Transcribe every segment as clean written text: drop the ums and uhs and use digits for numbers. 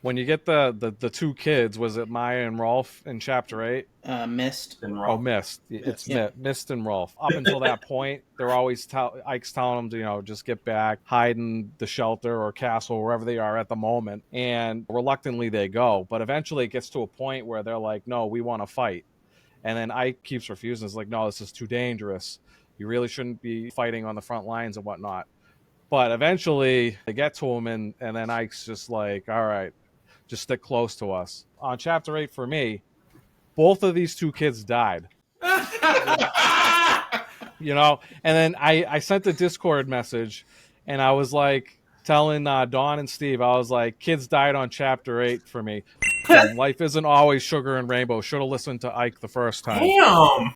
when you get the two kids, was it Maya and Rolf in Chapter 8? Mist. Oh, Mist. It's Yep. Mist and Rolf. Up until that point, they're always Ike's telling them to, just get back, hide in the shelter or castle, wherever they are at the moment. And reluctantly they go. But eventually it gets to a point where they're like, no, we want to fight. And then Ike keeps refusing. It's like, no, this is too dangerous. You really shouldn't be fighting on the front lines and whatnot. But eventually they get to him, and then Ike's just like, all right, just stick close to us. On Chapter 8 for me, both of these two kids died. And then I sent a Discord message, and I was like telling Dawn and Steve, I was like, kids died on Chapter 8 for me. Life isn't always sugar and rainbow. Should have listened to Ike the first time. Damn!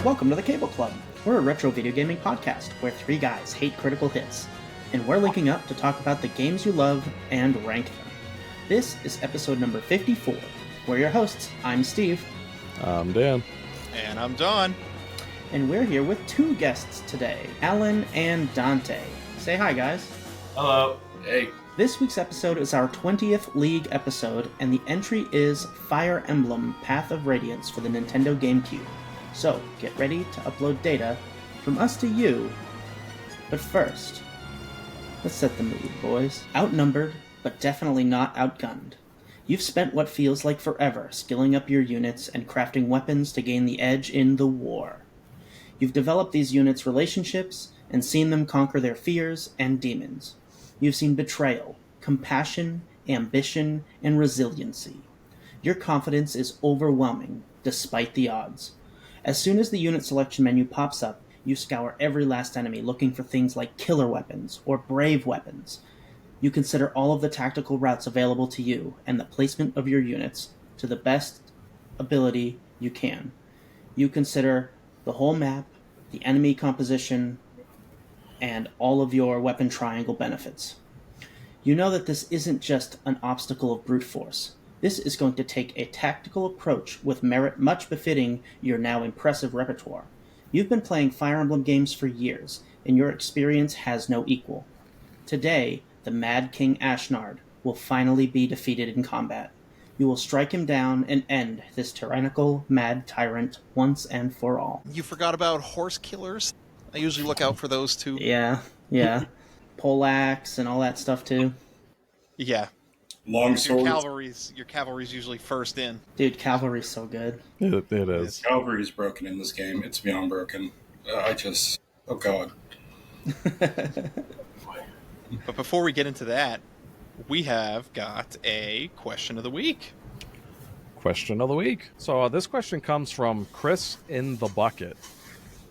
Welcome to the Cable Club. We're a retro video gaming podcast where three guys hate critical hits, and we're linking up to talk about the games you love and rank them. This is episode number 54. We're your hosts. I'm Steve. I'm Dan. And I'm Don. And we're here with two guests today, Alan and Dante. Say hi, guys. Hello. Hey. This week's episode is our 20th League episode, and the entry is Fire Emblem Path of Radiance for the Nintendo Gamecube. So, get ready to upload data from us to you. But first, let's set the mood, boys. Outnumbered, but definitely not outgunned. You've spent what feels like forever skilling up your units and crafting weapons to gain the edge in the war. You've developed these units' relationships and seen them conquer their fears and demons. You've seen betrayal, compassion, ambition, and resiliency. Your confidence is overwhelming, despite the odds. As soon as the unit selection menu pops up, you scour every last enemy looking for things like killer weapons or brave weapons. You consider all of the tactical routes available to you and the placement of your units to the best ability you can. You consider the whole map, the enemy composition, and all of your weapon triangle benefits. You know that this isn't just an obstacle of brute force. This is going to take a tactical approach with merit much befitting your now impressive repertoire. You've been playing Fire Emblem games for years, and your experience has no equal. Today, the Mad King Ashnard will finally be defeated in combat. You will strike him down and end this tyrannical, mad tyrant once and for all. You forgot about horse killers? I usually look out for those too. Yeah. Poleaxe and all that stuff too. Yeah. Long swords. Your cavalry's usually first in. Dude, cavalry's so good. It is. Cavalry's broken in this game. It's beyond broken. Oh god. But before we get into that, we have got a question of the week. Question of the week. So this question comes from Chris in the Bucket.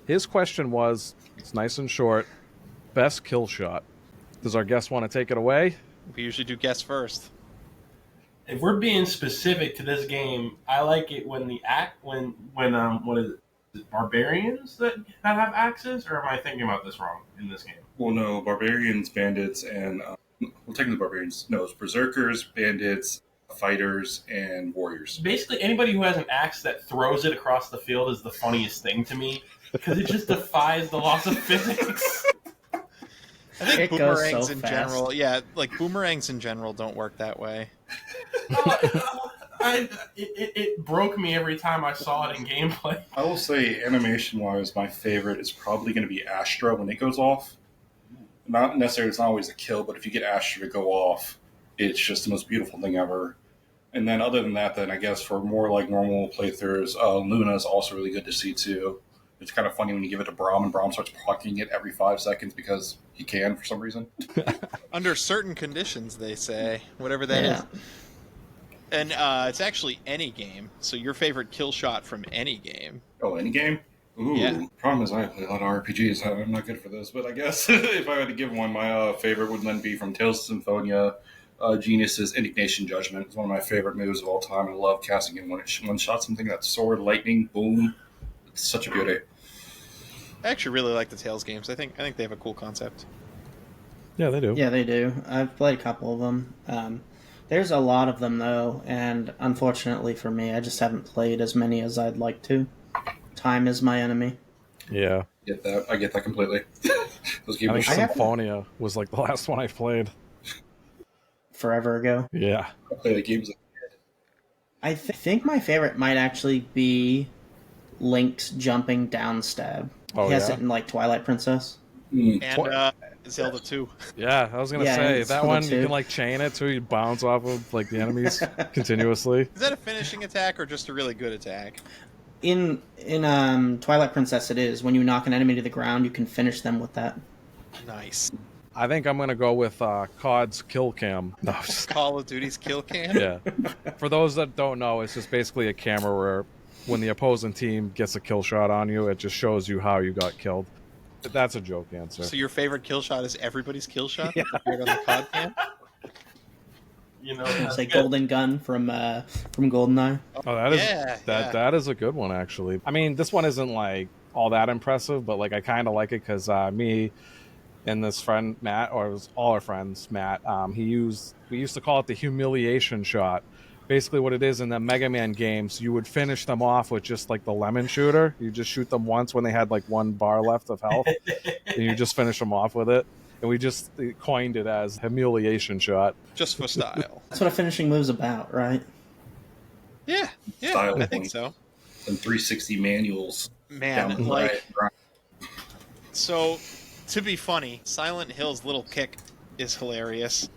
His question was, it's nice and short, best kill shot. Does our guest want to take it away? We usually do guess first. If we're being specific to this game, I like it when what is it, barbarians that have axes, or am I thinking about this wrong in this game? Well, no, barbarians, bandits, and technically barbarians. No, it's berserkers, bandits, fighters, and warriors. Basically, anybody who has an axe that throws it across the field is the funniest thing to me because it just defies the laws of physics. I think It goes boomerangs so in fast. general, boomerangs in general don't work that way. It broke me every time I saw it in gameplay. I will say, animation-wise, my favorite is probably going to be Astra when it goes off. Not necessarily, it's not always a kill, but if you get Astra to go off, it's just the most beautiful thing ever. And then other than that, then I guess for more like normal playthroughs, Luna is also really good to see too. It's kind of funny when you give it to Braum and Braum starts plucking it every 5 seconds because he can for some reason. Under certain conditions, they say. Whatever that is. And it's actually any game. So your favorite kill shot from any game. Oh, any game? Ooh, Yeah. Problem is I play a lot of RPGs. I'm not good for this, but I guess if I had to give one, my favorite would then be from Tales of Symphonia. Genius's Indignation Judgment is one of my favorite moves of all time. I love casting in one shot something. That sword, lightning, boom. It's such a beauty. I actually really like the Tales games. I think they have a cool concept. Yeah, they do. Yeah, they do. I've played a couple of them. There's a lot of them, though, and unfortunately for me, I just haven't played as many as I'd like to. Time is my enemy. Yeah. I get that completely. Those I games think are so Symphonia was like the last one I played. Forever ago. Yeah. I play the games. I think my favorite might actually be Link's jumping down stab. Oh, he has yeah? it in, like, Twilight Princess. And Zelda 2. Yeah, I was gonna Yeah, say it's that Zelda one 2. you can like chain it so you bounce off of like the enemies continuously. Is that a finishing attack or just a really good attack? In Twilight Princess it is. When you knock an enemy to the ground, you can finish them with that. Nice. I think I'm gonna go with COD's kill cam. No, just- Call of Duty's kill cam? yeah. For those that don't know, it's just basically a camera where when the opposing team gets a kill shot on you, it just shows you how you got killed. But that's a joke answer. So your favorite kill shot is everybody's kill shot? Yeah. Right on the COD cam? You know, It's that's like good. Golden Gun from GoldenEye. Oh, that is Yeah, that is a good one actually. I mean, this one isn't like all that impressive, but like I kind of like it because me and this friend Matt, or it was all our friends, Matt, we used to call it the humiliation shot. Basically, what it is in the Megaman games, you would finish them off with just like the lemon shooter. You just shoot them once when they had like 1 bar left of health, and you just finish them off with it. And we just coined it as humiliation shot. Just for style. That's what a finishing move's about, right? Yeah, Style I think point. so. And 360 manuals. Man, down the like, right. so, to be funny, Silent Hill's little kick is hilarious.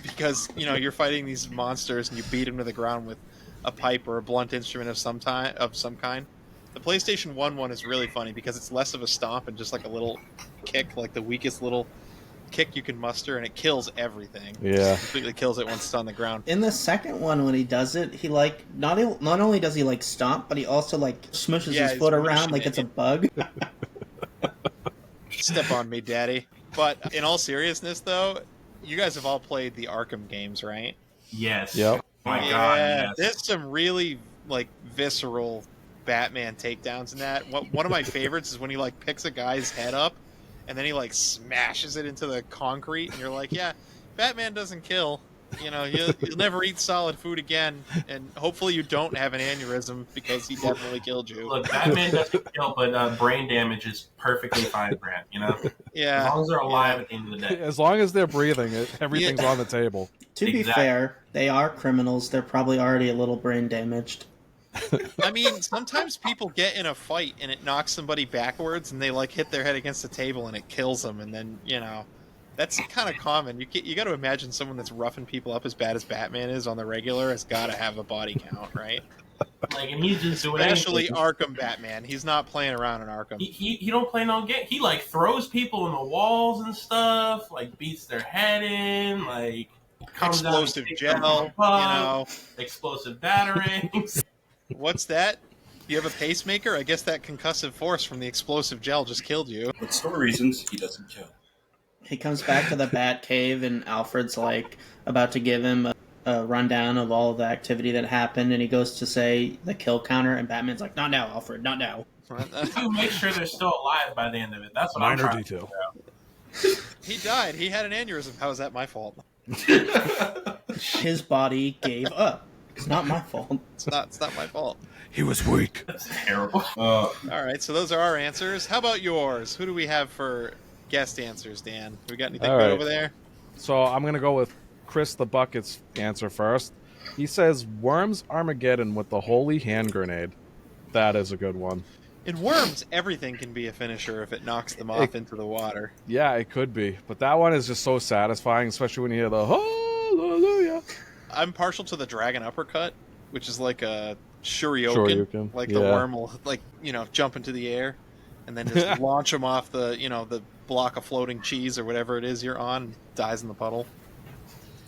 Because, you know, you're fighting these monsters and you beat them to the ground with a pipe or a blunt instrument of some kind. The PlayStation 1 one is really funny because it's less of a stomp and just like a little kick, like the weakest little kick you can muster, and it kills everything. Yeah. Completely kills it once it's on the ground. In the second one, when he does it, he like not only does he like stomp, but he also like smushes Yeah, his he's foot around mushing like it. it's a bug. Step on me, daddy. But in all seriousness, though, you guys have all played the Arkham games, right? Yes. Yep. Oh my God. Yes. There's some really like visceral Batman takedowns in that. One of my favorites is when he like picks a guy's head up and then he like smashes it into the concrete, and you're like, yeah, Batman doesn't kill. You know, you'll never eat solid food again, and hopefully you don't have an aneurysm because he definitely killed you. Look, Batman doesn't kill, but brain damage is perfectly fine for him, you know? As Yeah. long as they're alive at the end of the day. As long as they're breathing, everything's on the table. To be Exactly. fair, they are criminals. They're probably already a little brain damaged. I mean, sometimes people get in a fight and it knocks somebody backwards and they like hit their head against the table and it kills them, and then, you know, that's kind of common. You got to imagine someone that's roughing people up as bad as Batman is on the regular has got to have a body count, right? Like, and he's just doing Especially anything. Arkham Batman. He's not playing around in Arkham. He don't play no game. He like throws people in the walls and stuff. Like beats their head in. Like comes down and Explosive kicks them gel, in you the butt, know. explosive batterings. What's that? You have a pacemaker? I guess that concussive force from the explosive gel just killed you. But story reasons, he doesn't kill. He comes back to the Bat Cave, and Alfred's like about to give him a rundown of all of the activity that happened, and he goes to say the kill counter, and Batman's like, "Not now, Alfred, not now." You make sure they're still alive by the end of it. That's what I'm Minor trying detail. He died. He had an aneurysm. How is that my fault? His body gave up. It's not my fault. It's not my fault. He was weak. to. That's terrible. All right, so those are our answers. How about yours? Who do we have for guest answers, Dan? We got anything All good right. over there? So I'm going to go with Chris the Bucket's answer first. He says Worms Armageddon with the Holy Hand Grenade. That is a good one. In Worms, everything can be a finisher if it knocks them off into the water. Yeah, it could be. But that one is just so satisfying, especially when you hear the hallelujah. I'm partial to the Dragon Uppercut, which is like a Shoryuken. Like the yeah. worm will, like, you know, jump into the air and then just launch him off the, you know, the block of floating cheese or whatever it is you're on, and dies in the puddle.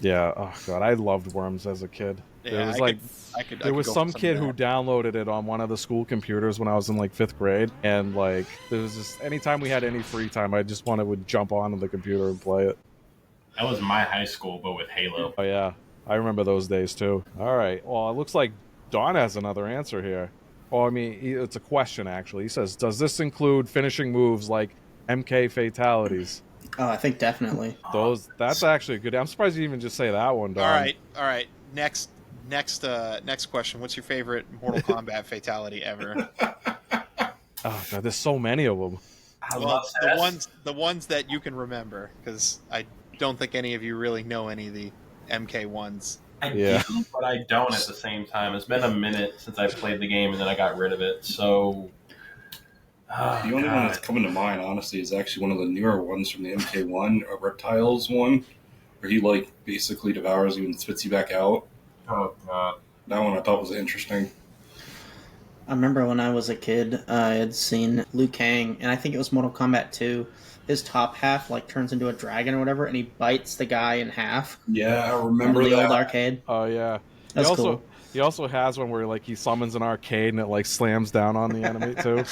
Yeah. Oh god, I loved Worms as a kid. There Yeah, was I could there was go for some of kid who that. downloaded it on one of the school computers when I was in like 5th grade, and like there was just anytime we had any free time, I just would jump onto the computer and play it. That was my high school, but with Halo. Oh yeah, I remember those days too. All right, well it looks like Don has another answer here. Well, I mean, it's a question actually. He says, "Does this include finishing moves like MK fatalities?" Oh, I think definitely. That's actually a good. I'm surprised you even just say that one, Don. All right. Next question. What's your favorite Mortal Kombat fatality ever? Oh god, there's so many of them. I Well, love the ones that you can remember, because I don't think any of you really know any of the MK ones. I Yeah. do, but I don't at the same time. It's been a minute since I played the game, and then I got rid of it. So The only one that's coming to mind, honestly, is actually one of the newer ones from the MK1, a Reptiles one, where he like basically devours you and spits you back out. Oh god. That one I thought was interesting. I remember when I was a kid, I had seen Liu Kang, and I think it was Mortal Kombat 2. His top half like turns into a dragon or whatever, and he bites the guy in half. Yeah, I In remember the old that. arcade. Oh yeah. That's he also cool. he also has one where like he summons an arcade and it like slams down on the enemy too.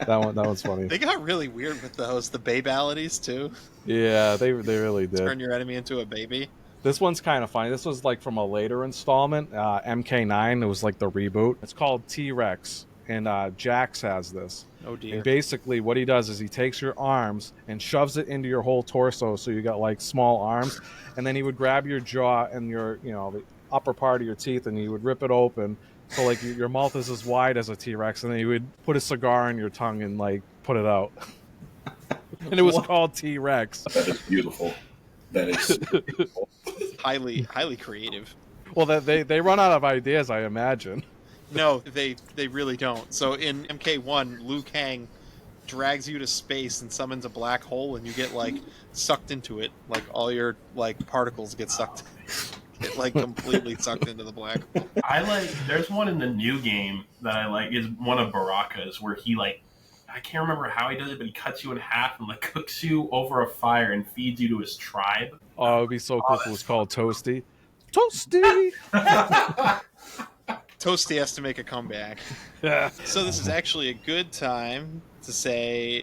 That one's funny. They got really weird with those, the babalities too. Yeah, they really did. Turn your enemy into a baby. This one's kind of funny. This was like from a later installment, MK9. It was like the reboot. It's called T-Rex, and Jax has this. Oh dear. And basically, what he does is he takes your arms and shoves it into your whole torso, so you got like small arms, and then he would grab your jaw and your, the upper part of your teeth, and he would rip it open, so like your mouth is as wide as a T-Rex, and then he would put a cigar in your tongue and like put it out. And it was called T-Rex. That is beautiful. That is beautiful. Highly creative. Well, they run out of ideas, I imagine. No, they really don't. So in MK1, Liu Kang drags you to space and summons a black hole, and you get like sucked into it. Like all your like particles get sucked, get like completely sucked into the black hole. There's one in the new game that I like. Is one of Baraka's where he like, I can't remember how he does it, but he cuts you in half and like cooks you over a fire and feeds you to his tribe. Oh, it'd be so cool if it was called Toasty. Toasty! Toasty has to make a comeback. Yeah. So this is actually a good time to say,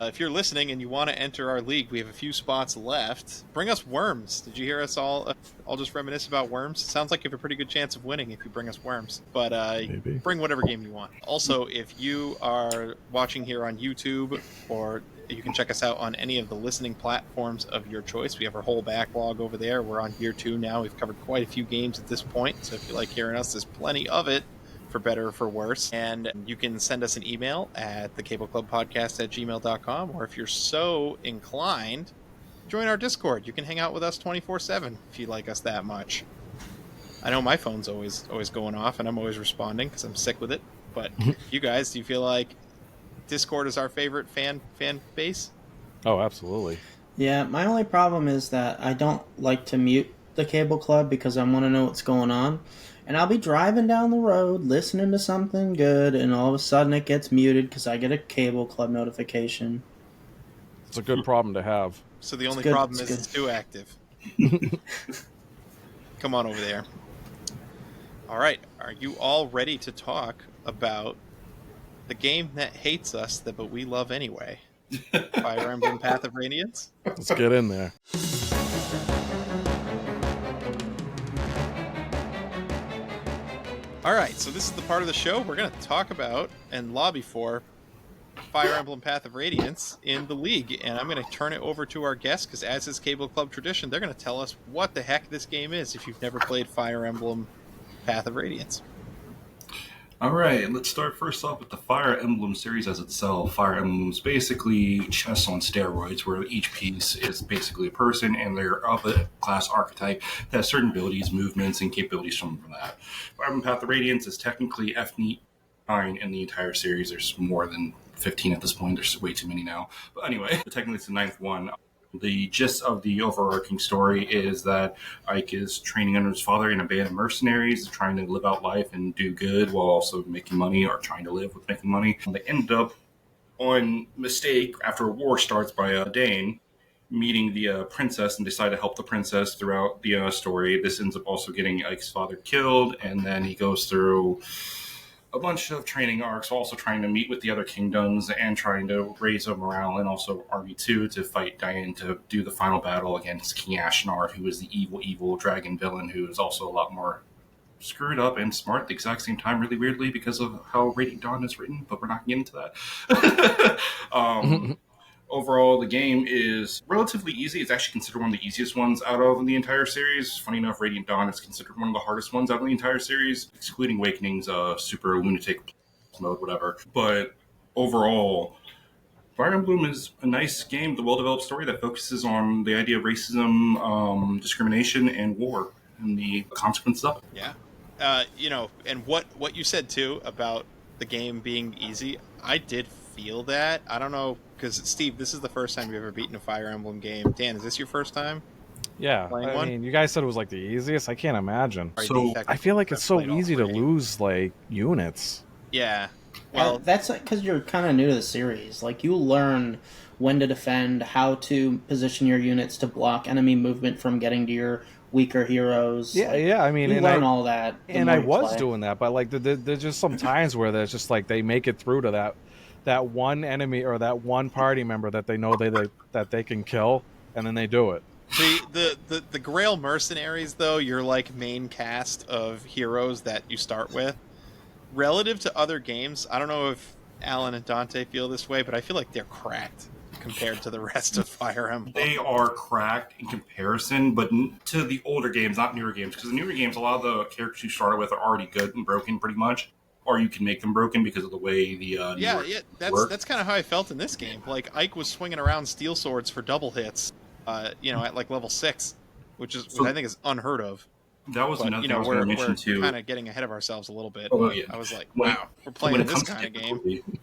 if you're listening and you want to enter our league, we have a few spots left. Bring us worms. Did you hear us all just reminisce about worms? It sounds like you have a pretty good chance of winning if you bring us worms. But Maybe. bring whatever game you want. Also, if you are watching here on YouTube, or you can check us out on any of the listening platforms of your choice. We have our whole backlog over there. We're on year 2 now. We've covered quite a few games at this point. So if you like hearing us, there's plenty of it, for better or for worse. And you can send us an email at thecableclubpodcast@gmail.com, or if you're so inclined, join our Discord. You can hang out with us 24/7 if you like us that much. I know my phone's always going off, and I'm always responding because I'm sick with it. But you guys, do you feel like Discord is our favorite fan base? Oh, absolutely. Yeah, my only problem is that I don't like to mute the Cable Club because I want to know what's going on. And I'll be driving down the road listening to something good, and all of a sudden it gets muted because I get a Cable Club notification. It's a good problem to have. So the only good, problem it's is it's too active. Come on over there. All right, are you all ready to talk about the game that hates us, but we love anyway? Fire Emblem Path of Radiance? Let's get in there. All right, so this is the part of the show we're going to talk about and lobby for Fire Emblem Path of Radiance in the League. And I'm going to turn it over to our guests, because as is Cable Club tradition, they're going to tell us what the heck this game is if you've never played Fire Emblem Path of Radiance. All right, let's start first off with the Fire Emblem series as itself. Fire Emblem is basically chess on steroids, where each piece is basically a person, and they're of a class archetype that has certain abilities, movements, and capabilities from that. Fire Emblem Path of Radiance is technically F9 in the entire series. There's more than 15 at this point. There's way too many now. But anyway, technically it's the 9th one. The gist of the overarching story is that Ike is training under his father in a band of mercenaries, trying to live out life and do good while also making money, or trying to live with making money. They end up on mistake after a war starts by a Dane, meeting the princess and decide to help the princess throughout the story. This ends up also getting Ike's father killed, and then he goes through a bunch of training arcs, also trying to meet with the other kingdoms and trying to raise a morale, and also Army 2 to fight Diane to do the final battle against King Ashnard, who is the evil dragon villain, who is also a lot more screwed up and smart at the exact same time, really weirdly, because of how Radiant Dawn is written, but we're not getting into that. Overall, the game is relatively easy. It's actually considered one of the easiest ones out of the entire series. Funny enough, Radiant Dawn is considered one of the hardest ones out of the entire series, excluding Awakening's super lunatic mode, whatever. But overall, Fire Emblem is a nice game with a well-developed story that focuses on the idea of racism, discrimination, and war, and the consequences of it. Yeah. And what you said, too, about the game being easy, I did feel that. I don't know, because Steve, this is the first time you've ever beaten a Fire Emblem game. Dan, is this your first time? Yeah, playing I one? mean, you guys said it was like the easiest. I can't imagine. So, I feel like it's so Played all easy to three. lose like units. Yeah. Well, Well, that's because you're kind of new to the series. Like, you learn when to defend, how to position your units to block enemy movement from getting to your weaker heroes. Yeah, Like, yeah. I mean, you and learn I, all that. the and more I you was play. doing that, but like there's just some times where there's just like they make it through to that one enemy or that one party member that they know that they can kill, and then they do it. the Grail mercenaries, though, your like main cast of heroes that you start with, relative to other games, I don't know if Alan and Dante feel this way, but I feel like they're cracked compared to the rest of Fire Emblem. They are cracked in comparison, but to the older games, not newer games. Because the newer games, a lot of the characters you started with are already good and broken, pretty much, or you can make them broken because of the way the Yeah, work. that's kind of how I felt in this game. Like, Ike was swinging around steel swords for double hits, at like level 6, which I think is unheard of. That was But, another thing I was going to mention too. We're kind of getting ahead of ourselves a little bit. Oh, But yeah. I was like, When- wow, we're playing when it this comes kind of to game. difficulty-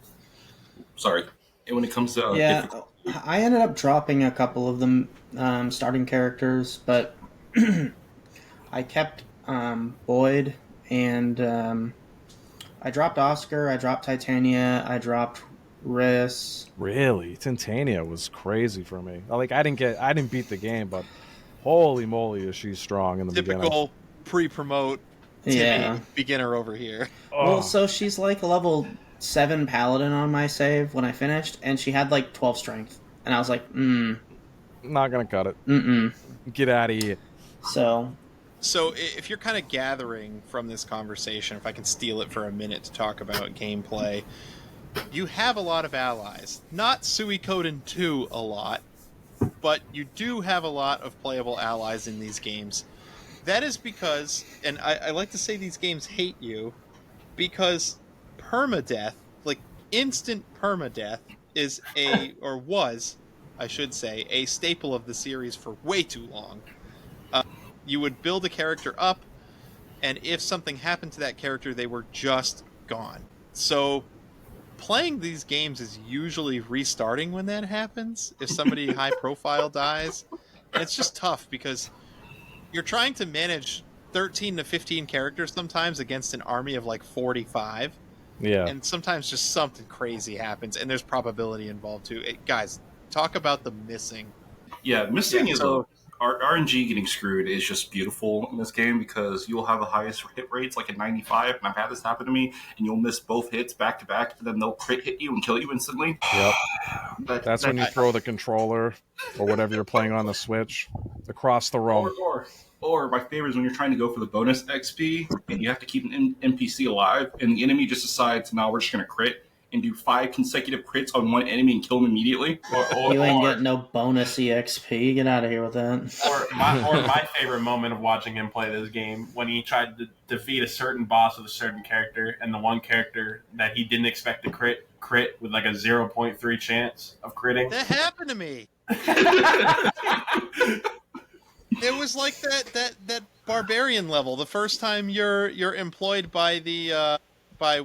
Sorry. And when it comes to Yeah, difficulty, I ended up dropping a couple of them starting characters, but I kept Boyd, and I dropped Oscar, I dropped Titania, I dropped Riss. Really, Titania was crazy for me. Like I didn't beat the game, but holy moly, is she strong in the beginning. Typical pre-promote Timmy Yeah. beginner over here. Well, Oh, so she's like a level 7 paladin on my save when I finished, and she had like 12 strength. And I was like, not gonna cut it. mm-mm. Get out of here. So, So if you're kind of gathering from this conversation, if I can steal it for a minute to talk about gameplay, you have a lot of allies. Not Suikoden 2 a lot, but you do have a lot of playable allies in these games. That is because, and I like to say these games hate you, because permadeath, like instant permadeath, is was, I should say, a staple of the series for way too long. You would build a character up, and if something happened to that character, they were just gone. So playing these games is usually restarting when that happens, if somebody high profile dies. And it's just tough because you're trying to manage 13 to 15 characters sometimes against an army of like 45. Yeah. And sometimes just something crazy happens, and there's probability involved too. Guys, talk about the missing. missing Yeah, is so- RNG getting screwed is just beautiful in this game because you'll have the highest hit rates, like at 95, and I've had this happen to me, and you'll miss both hits back to back, and then they'll crit hit you and kill you instantly. Yep. That- That's that- when you throw the controller or whatever you're playing on the Switch across the room. Or my favorite is when you're trying to go for the bonus XP and you have to keep an NPC alive, and the enemy just decides, now we're just going to crit and do 5 consecutive crits on one enemy and kill him immediately. you ain't getting no bonus EXP. Get out of here with that. Or my favorite moment of watching him play this game, when he tried to defeat a certain boss with a certain character, and the one character that he didn't expect to crit with like a 0.3 chance of critting. That happened to me. It was like that barbarian level. The first time you're employed by the by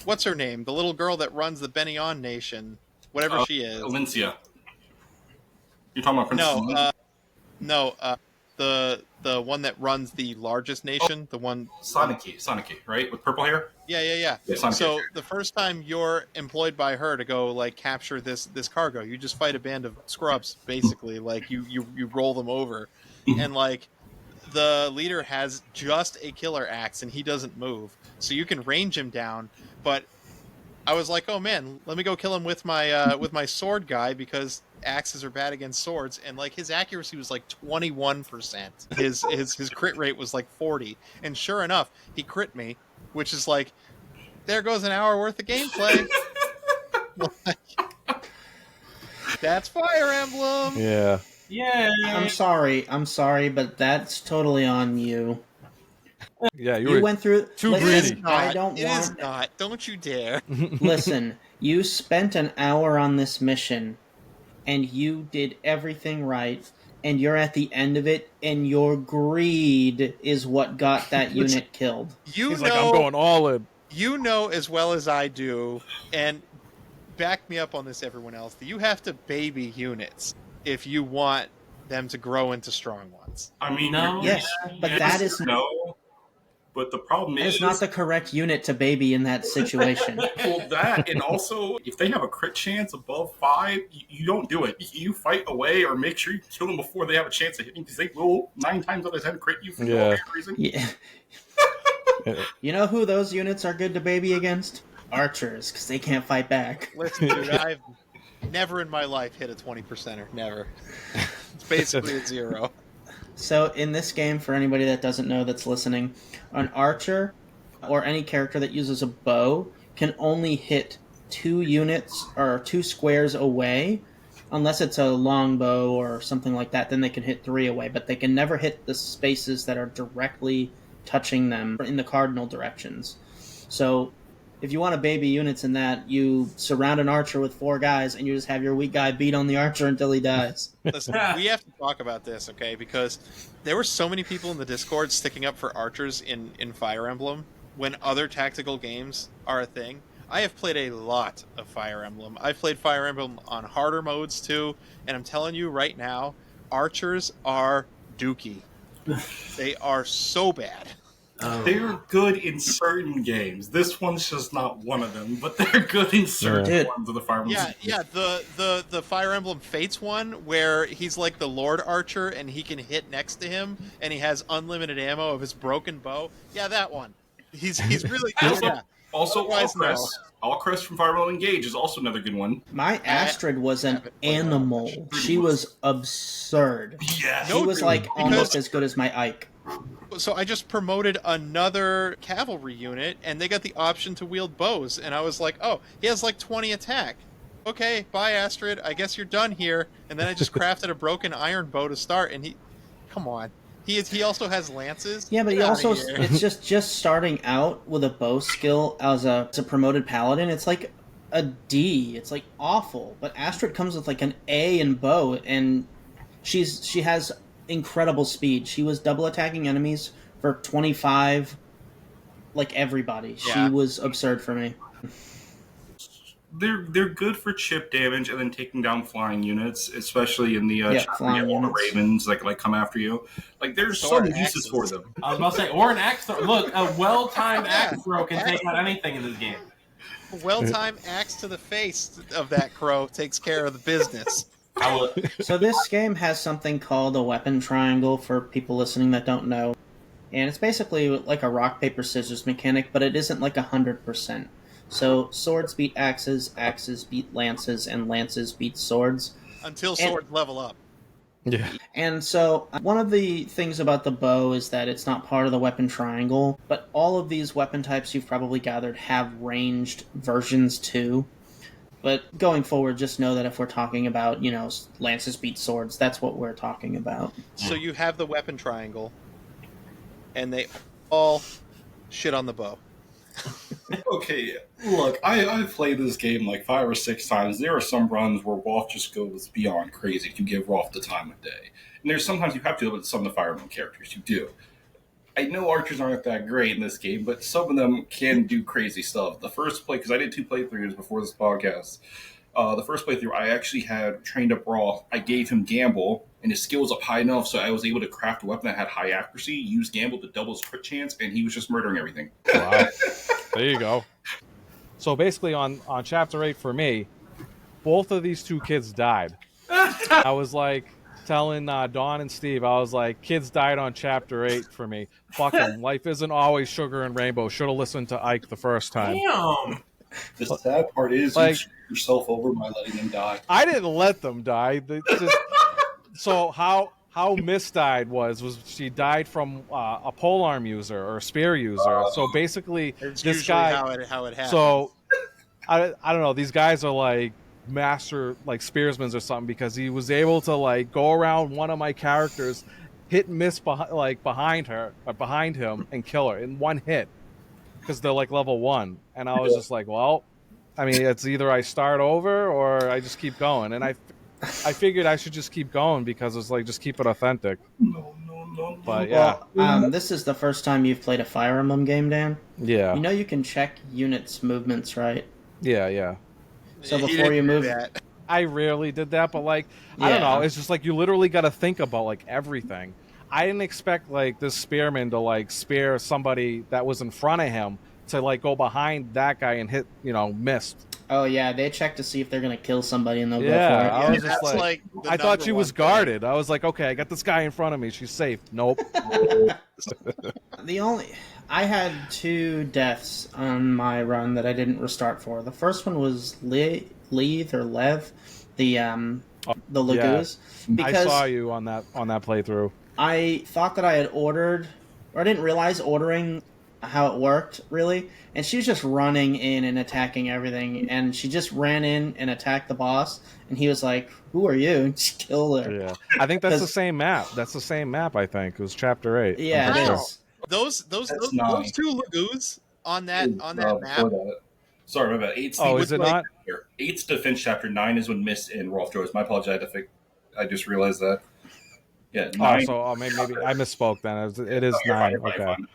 what's her name? The little girl that runs the Benioff Nation, whatever she is. Valencia. You're talking about Princess Valencia? No, the one that runs the largest nation, the one Sonic, right? With purple hair? Yeah. Sonic. So the first time you're employed by her to go like capture this cargo, you just fight a band of scrubs, basically. Like you roll them over, and like the leader has just a killer axe and he doesn't move, so you can range him down. But I was like, oh man, let me go kill him with my sword guy, because axes are bad against swords, and like his accuracy was like 21%. His crit rate was like 40, and sure enough, he crit me, which is like, there goes an hour worth of gameplay. That's Fire Emblem. Yeah. Yeah. I'm sorry, but that's totally on you. Yeah, You went through. too Listen, greedy. I don't It want. is not. Don't you dare. Listen, you spent an hour on this mission, and you did everything right, and you're at the end of it, and your greed is what got that unit killed. You He's know, like, I'm going all in. you know as well as I do, and back me up on this, everyone else, that you have to baby units if you want them to grow into strong ones. I mean, No. Yes, but that is no. But the problem that is is not the correct unit to baby in that situation. well, that, and also if they have a crit chance above 5, you don't do it. You fight away or make sure you kill them before they have a chance of hitting, because they will 9 times out of 10 crit you for no apparent reason. Yeah. You know who those units are good to baby against? Archers, because they can't fight back. Listen, dude, I've never in my life hit a 20%er. Never. It's basically a 0. So in this game, for anybody that doesn't know that's listening, an archer or any character that uses a bow can only hit 2 units or 2 squares away, unless it's a long bow or something like that. Then they can hit 3 away, but they can never hit the spaces that are directly touching them in the cardinal directions. So if you want to baby units in that, you surround an archer with 4 guys and you just have your weak guy beat on the archer until he dies. Listen, we have to talk about this, okay? Because there were so many people in the Discord sticking up for archers in Fire Emblem when other tactical games are a thing. I have played a lot of Fire Emblem. I've played Fire Emblem on harder modes too, and I'm telling you right now, archers are dookie. They are so bad. They're good in certain games. This one's just not one of them, but they're good in certain ones of the Fire Emblem. Yeah. The Fire Emblem Fates one, where he's like the Lord Archer and he can hit next to him, and he has unlimited ammo of his broken bow. Yeah, that one. He's really good. Yeah. Also, Otherwise, Allcrest from Fire Emblem Engage is also another good one. My Astrid was an animal. She was absurd. Yeah. She was like almost as good as my Ike. So I just promoted another cavalry unit, and they got the option to wield bows, and I was like, oh, he has like 20 attack. Okay, bye Astrid, I guess you're done here. And then I just crafted a broken iron bow to start, and come on. He also has lances. Yeah, but he also, it's just starting out with a bow skill as a promoted paladin. It's like a D. It's like awful. But Astrid comes with like an A in bow, and she has incredible speed. She was double attacking enemies for 25, like everybody. Yeah. She was absurd for me. They're good for chip damage and then taking down flying units, especially in the flying all the units. ravens like come after you. Like there's Or some uses axes. for them. I was about to say, or an axe throw. Look, a well-timed axe throw can take out anything in this game. Well-timed axe to the face of that crow takes care of the business. So this game has something called a weapon triangle for people listening that don't know. And it's basically like a rock, paper, scissors mechanic, but it isn't like 100%. So swords beat axes, axes beat lances, and lances beat swords. Until swords level up. Yeah. And so one of the things about the bow is that it's not part of the weapon triangle, but all of these weapon types you've probably gathered have ranged versions too. But going forward, just know that if we're talking about, lances beat swords, that's what we're talking about. So you have the weapon triangle, and they all shit on the bow. Okay, look, I've played this game like 5 or 6 times. There are some runs where Rolf just goes beyond crazy to give Rolf the time of day. And there's sometimes you have to with some of the Fire Emblem characters. You do. I know archers aren't that great in this game, but some of them can do crazy stuff. The first play, because I did 2 playthroughs before this podcast, The first playthrough, I actually had trained up Raw. I gave him Gamble, and his skill was up high enough, so I was able to craft a weapon that had high accuracy, use Gamble to double his crit chance, and he was just murdering everything. Wow. There you go. So basically on Chapter 8 for me, both of these two kids died. I was like telling Dawn and Steve, I was like, kids died on Chapter 8 for me. Fuck them. Life isn't always sugar and rainbow. Should have listened to Ike the first time. Damn. The sad part is Like- you screwed yourself over by letting them die. I didn't let them die. So how Miss died was she died from a polearm user or a spear user. So basically, It's this usually guy. how it happens. So I don't know. These guys are like master like spearsmen or something because he was able to like go around one of my characters, hit and miss behind him and kill her in one hit because they're like level 1. And I was just like, well, I mean, it's either I start over or I just keep going. And I figured I should just keep going because it's like just keep it authentic. No. But yeah, Well, this is the first time you've played a Fire Emblem game, Dan. yeah, You know you can check units' movements, right? yeah. So He before didn't you do move, that. I rarely did that, but like I don't Yeah. know. It's just like you literally got to think about like everything. I didn't expect like this spearman to like spear somebody that was in front of him to like go behind that guy and hit, missed. oh yeah, they check to see if they're gonna kill somebody and they'll Yeah, go for I it. was just That's like- the I thought number she was one thing. guarded. I was like, okay, I got this guy in front of me. She's safe. Nope. I had 2 deaths on my run that I didn't restart for. The first one was Leith or Lev, the Lagoos, I because saw you on that playthrough. I thought that I had ordered, or I didn't realize ordering how it worked, really. And she was just running in and attacking everything. And she just ran in and attacked the boss. And he was like, who are you? And just killed her. Yeah, I think that's the 'Cause- same map. That's the same map. I think it was Chapter 8. Yeah, I'm it pretty is. Those That's 9. 2 lagoons on that Before map. that. Sorry, my bad. 8's Oh, the is it like- not? Here. 8's defense chapter, 9 is when Miss and Rolf joins. My apologies, I just realized that. Yeah, 9. Maybe I misspoke then. It is You're 9. fine, you're Okay. fine.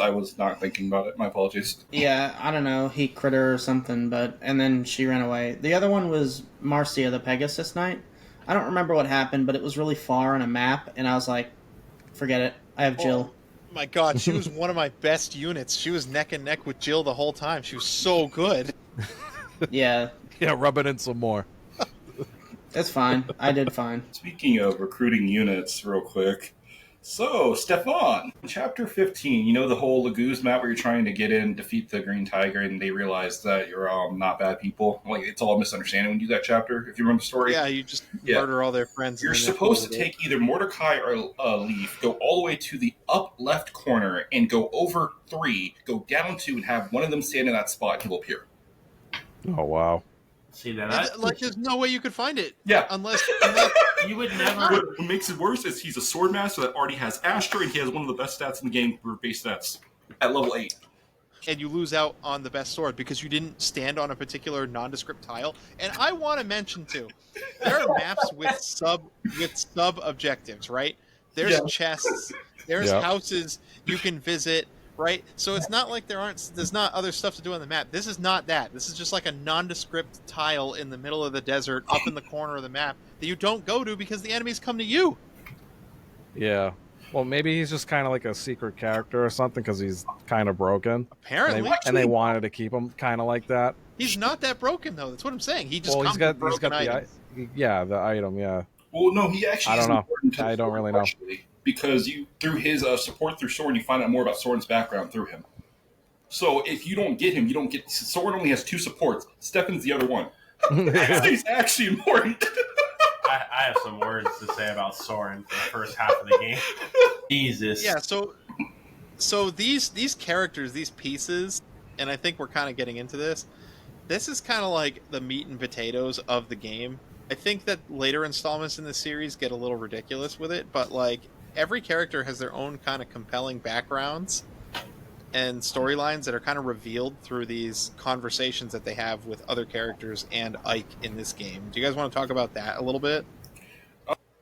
I was not thinking about it. My apologies. Yeah, I don't know. He crit her or something, and then she ran away. The other one was Marcia, the Pegasus Knight. I don't remember what happened, but it was really far on a map, and I was like, forget it. I have Jill. My God, she was one of my best units. She was neck and neck with Jill the whole time. She was so good. Yeah, Yeah, rub it in some more. it's fine. I did fine. Speaking of recruiting units, real quick. So, Stefan, chapter 15, the whole Lagoos map where you're trying to get in, defeat the Green Tiger, and they realize that you're not bad people. Like, it's all a misunderstanding when you do that chapter, if you remember the story. Yeah, you just Yeah. murder all their friends. You're and then they're supposed cool to with it. take either Mordecai or Leaf, go all the way to the up left corner, and go over 3, go down 2, and have one of them stand in that spot, and he'll appear. Oh wow. See that? Like, there's no way you could find it. Yeah. Unless You would never. What makes it worse is he's a sword master that already has Astra, and he has one of the best stats in the game for base stats at level 8. and you lose out on the best sword because you didn't stand on a particular nondescript tile. And I want to mention too, there are maps with sub objectives, right? There's Yeah. chests, there's Yeah. houses you can visit, right? So it's not like there's not other stuff to do on the map. This is not that. This is just like a nondescript tile in the middle of the desert, up in the corner of the map that you don't go to because the enemies come to you. Yeah. Well, maybe he's just kind of like a secret character or something because he's kind of broken. And Apparently, they wanted to keep him kind of like that. he's not that broken though. That's what I'm saying. He just Well, comes with broken items. the item. Yeah. Well, no, he actually I don't is know. important to the I don't story, really know. partially, because you through his support through Soren, you find out more about Soren's background through him. So if you don't get him, you don't get. Soren only has 2 supports. Stefan's the other one. He's actually important. I have some words to say about Soren for the first half of the game. Jesus. Yeah, so these characters, these pieces, and I think we're kind of getting into this. This is kind of like the meat and potatoes of the game. I think that later installments in the series get a little ridiculous with it, but like every character has their own kind of compelling backgrounds and storylines that are kind of revealed through these conversations that they have with other characters and Ike in this game. Do you guys want to talk about that a little bit?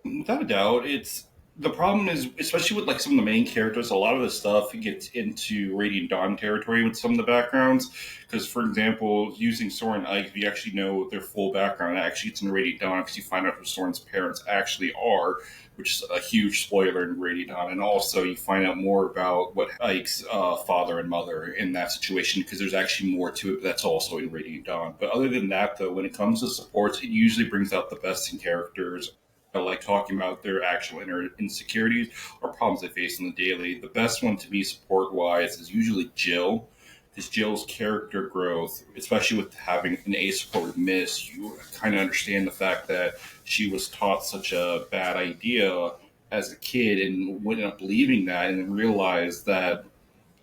Without a doubt, it's The problem is, especially with like some of the main characters, a lot of the stuff gets into Radiant Dawn territory with some of the backgrounds. Because, for example, using Sora and Ike, if you actually know their full background, actually it's in Radiant Dawn because you find out who Soren's parents actually are, which is a huge spoiler in Radiant Dawn. And also, you find out more about what Ike's father and mother in that situation because there's actually more to it that's also in Radiant Dawn. But other than that, though, when it comes to supports, it usually brings out the best in characters. I like talking about their actual inner insecurities or problems they face on the daily. The best one to me support wise is usually Jill. Because Jill's character growth, especially with having an A support with Miss, you kind of understand the fact that she was taught such a bad idea as a kid and went up believing that and then realized that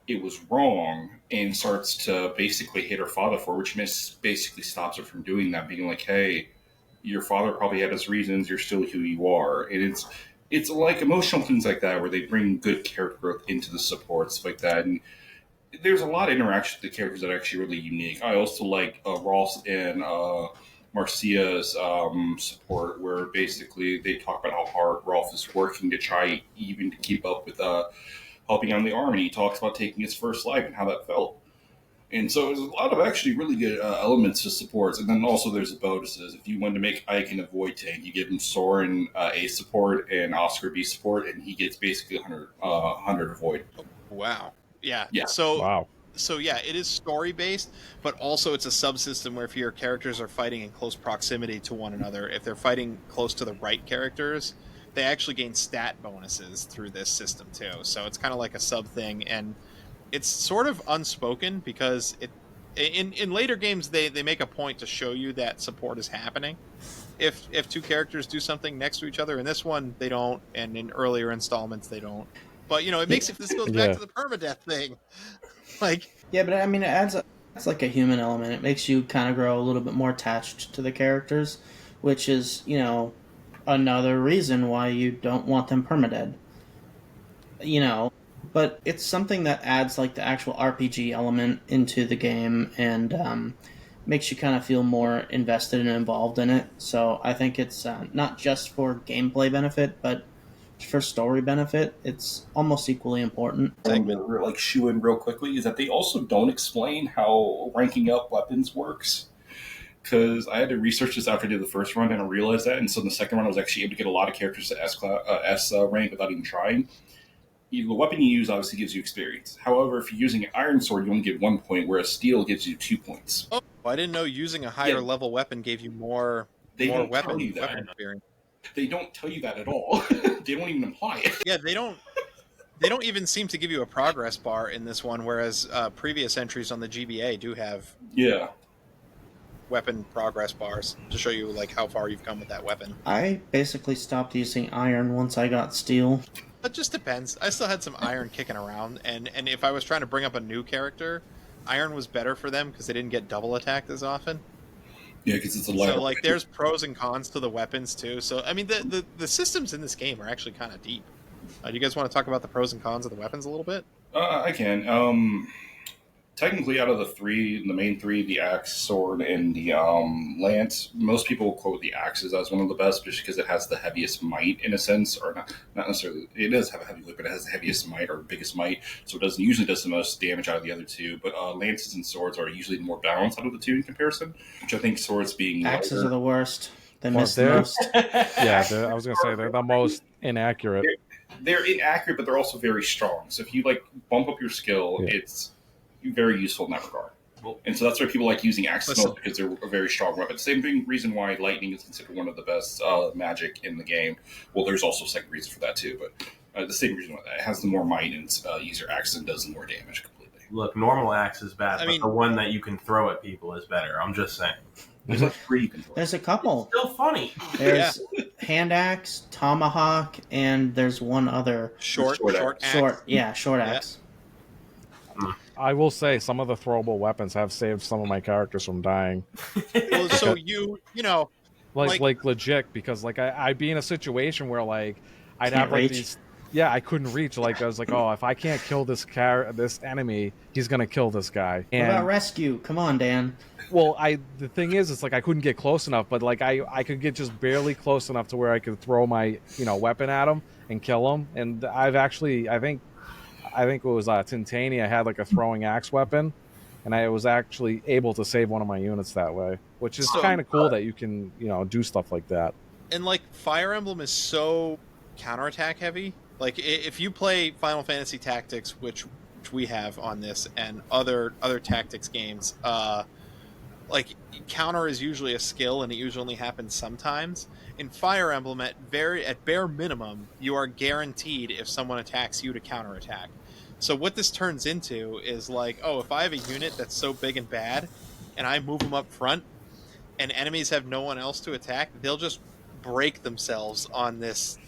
it was wrong and starts to basically hate her father for it, which Miss basically stops her from doing that, being like, hey, your father probably had his reasons. You're still who you are, and it's like emotional things like that where they bring good character growth into the supports like that. And there's a lot of interaction with the characters that are actually really unique. I also like Ross and Marcia's support, where basically they talk about how hard Rolf is working to try even to keep up with helping out in the army. He talks about taking his first life and how that felt. And so there's a lot of actually really good elements to supports. And then also there's the bonuses. If you want to make Ike an avoid tank, you give him Soren A support and Oscar B support, and he gets basically 100 avoid. Wow. Yeah. Yeah. Wow. So yeah, it is story based, but also it's a subsystem where if your characters are fighting in close proximity to one another, if they're fighting close to the right characters, they actually gain stat bonuses through this system too. So it's kind of like a sub thing, and it's sort of unspoken because in later games they make a point to show you that support is happening. If two characters do something next to each other, in this one they don't, and in earlier installments they don't. But it makes if this goes back to the permadeath thing, like Yeah, but I mean, it's like a human element. It makes you kind of grow a little bit more attached to the characters, which is another reason why you don't want them permadead. But it's something that adds like the actual RPG element into the game and makes you kind of feel more invested and involved in it. So I think it's not just for gameplay benefit, but for story benefit, it's almost equally important. Like shoe in real quickly is that they also don't explain how ranking up weapons works. Because I had to research this after I did the first run and I realized that, and so in the second run I was actually able to get a lot of characters to S rank without even trying. The weapon you use obviously gives you experience. However, if you're using an iron sword, you only get 1 point, whereas steel gives you 2 points. Oh, I didn't know using a higher level weapon gave you more weapon experience. They don't tell you that at all. They don't even imply it. Yeah, they don't even seem to give you a progress bar in this one, whereas previous entries on the GBA do have weapon progress bars to show you like how far you've come with that weapon. I basically stopped using iron once I got steel. It just depends. I still had some iron kicking around, and if I was trying to bring up a new character, iron was better for them because they didn't get double attacked as often. Yeah, because it's a lighter. So like, there's pros and cons to the weapons too. So I mean, the systems in this game are actually kind of deep. Do you guys want to talk about the pros and cons of the weapons a little bit? I can. Technically, out of the main three, the axe, sword, and the lance, most people quote the axes as one of the best just because it has the heaviest might in a sense, or not necessarily. It does have a heavy weight, but it has the heaviest might or biggest might, so it usually does the most damage out of the other two. But lances and swords are usually more balanced out of the two in comparison, which I think swords being axes lighter, are the worst. They miss the most. Yeah, I was gonna say they're the most inaccurate. They're inaccurate, but they're also very strong. So if you like bump up your skill, it's very useful in that regard. And so that's why people like using axes because they're a very strong weapon. Same reason why lightning is considered one of the best magic in the game. Well, there's also a second reason for that too, but the same reason why that it has the more might and user axe and does the more damage completely. Look, normal axe is bad, but the one that you can throw at people is better. I'm just saying. There's like 3 you can throw. There's a couple. It's still funny. There's hand axe, tomahawk, and there's one other short axe. I will say some of the throwable weapons have saved some of my characters from dying. Well, so like legit, because like I'd be in a situation where like I'd have like these yeah, I couldn't reach. Like I was like, oh, if I can't kill this enemy, he's gonna kill this guy. What about And rescue? Come on, Dan. well, the thing is, it's like I couldn't get close enough, but like I could get just barely close enough to where I could throw my weapon at him and kill him. And I think it was Tintania had like a throwing axe weapon, and I was actually able to save one of my units that way, which is So- kind of cool that you can do stuff like that. And like Fire Emblem is so counterattack heavy. Like if you play Final Fantasy Tactics, which we have on this, and other tactics games, like counter is usually a skill, and it usually only happens sometimes. In Fire Emblem, at bare minimum, you are guaranteed if someone attacks you to counterattack. So what this turns into is like, oh, if I have a unit that's so big and bad, and I move them up front, and enemies have no one else to attack, they'll just break themselves on this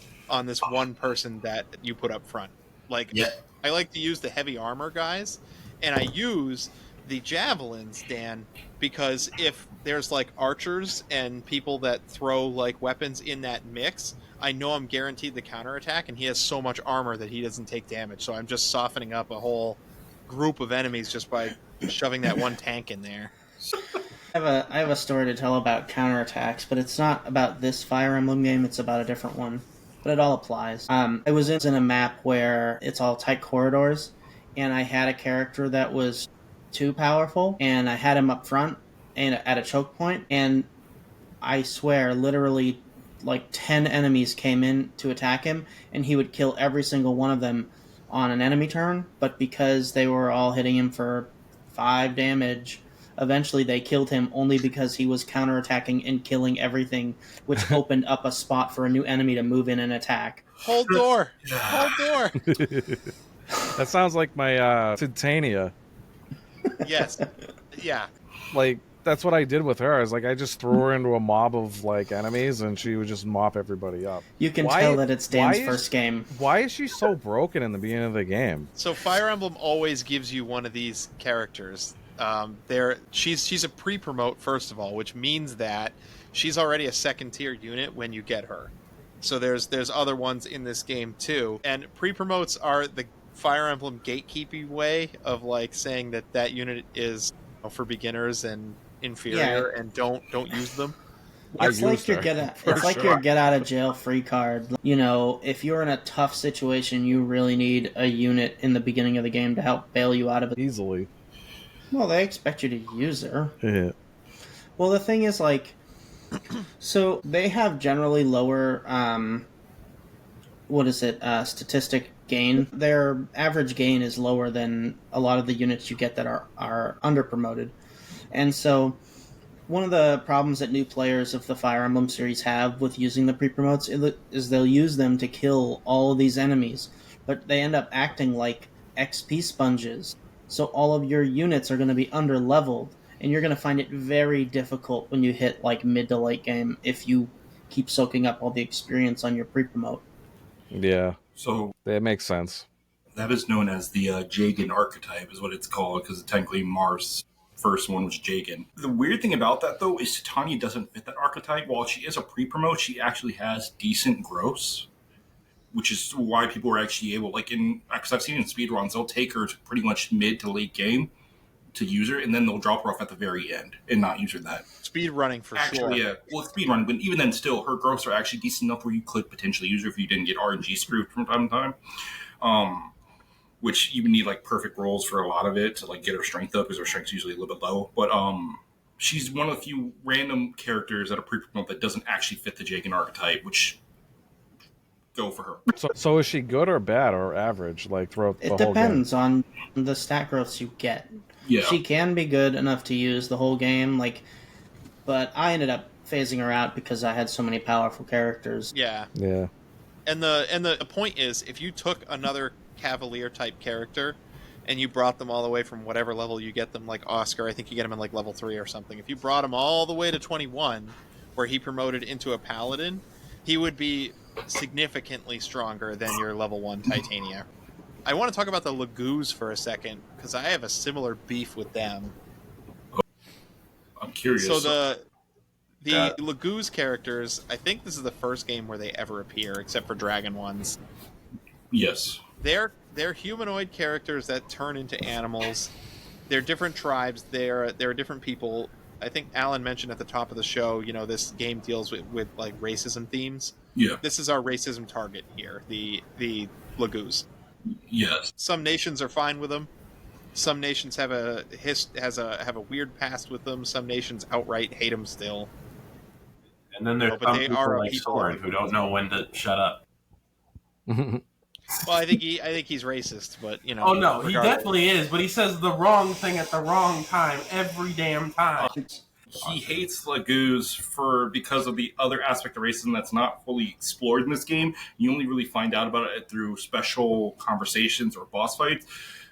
one person that you put up front. Like, Yeah. I like to use the heavy armor guys, and I use the javelins, Dan, because if there's like archers and people that throw like weapons in that mix, I know I'm guaranteed the counterattack, and he has so much armor that he doesn't take damage. So I'm just softening up a whole group of enemies just by shoving that one tank in there. I have a story to tell about counterattacks, but it's not about this Fire Emblem game, it's about a different one. But it all applies. I was in a map where it's all tight corridors, and I had a character that was too powerful, and I had him up front and at a choke point, and I swear, literally, like 10 enemies came in to attack him, and he would kill every single one of them on an enemy turn, but because they were all hitting him for 5 damage... Eventually, they killed him only because he was counterattacking and killing everything, which opened up a spot for a new enemy to move in and attack. Hold door! Hold door! That sounds like my Titania. Yes. Yeah. Like, that's what I did with her. I was like, I just threw her into a mob of like enemies, and she would just mop everybody up. You can Why- tell that it's Dan's why is- first game. Why is she so broken in the beginning of the game? So Fire Emblem always gives you one of these characters. She's a pre-promote, first of all, which means that she's already a second-tier unit when you get her. So there's other ones in this game too, and pre-promotes are the Fire Emblem gatekeeping way of like saying that unit is for beginners and inferior, and don't use them. It's like your sure. get out of jail free card. You know, if you're in a tough situation, you really need a unit in the beginning of the game to help bail you out of it. Easily. Well, they expect you to use her. Yeah. Well, the thing is, like, so they have generally lower, statistic gain. Their average gain is lower than a lot of the units you get that are under-promoted. And so one of the problems that new players of the Fire Emblem series have with using the pre-promotes is they'll use them to kill all of these enemies, but they end up acting like XP sponges. So all of your units are going to be under-leveled, and you're going to find it very difficult when you hit like mid to late game if you keep soaking up all the experience on your pre-promote. Yeah. So That makes sense. that is known as the Jagan archetype, is what it's called, because technically Mars' first one was Jagan. The weird thing about that, though, is Titania doesn't fit that archetype. While she is a pre-promote, she actually has decent gross, which is why people are actually able, like because I've seen in speedruns, they'll take her to pretty much mid to late game to use her, and then they'll drop her off at the very end and not use her that. Speed running for Actually, sure. yeah. Well, it's speedrunning, but even then, still, her gross are actually decent enough where you could potentially use her if you didn't get RNG screwed from time to time. Which you would need like perfect rolls for a lot of it to like get her strength up, because her strength's usually a little bit low. But she's one of the few random characters that are pre-promote that doesn't actually fit the Jagan archetype, which go for her. So is she good or bad or average? Like throughout the It whole game? depends on the stat growths you get. Yeah. She can be good enough to use the whole game, but I ended up phasing her out because I had so many powerful characters. Yeah. Yeah. And the point is, if you took another Cavalier type character and you brought them all the way from whatever level you get them, like Oscar, I think you get him in like level 3 or something. If you brought him all the way to 21, where he promoted into a Paladin, he would be significantly stronger than your level 1 Titania. I want to talk about the Lagoos for a second, because I have a similar beef with them. I'm curious. So the Lagoos characters, I think this is the first game where they ever appear, except for Dragon ones. Yes. They're humanoid characters that turn into animals. They're different tribes. They're different people. I think Alan mentioned at the top of the show, this game deals with like racism themes. Yeah. This is our racism target here, the Lagoos. Yes. Some nations are fine with them. Some nations have a weird past with them. Some nations outright hate them still. And then there's but some they people are like people Soren who don't know when to shut up. Well, I think he's racist, but Oh no, he regardless. definitely is. But he says the wrong thing at the wrong time every damn time. He hates Lagoos because of the other aspect of racism that's not fully explored in this game. You only really find out about it through special conversations or boss fights.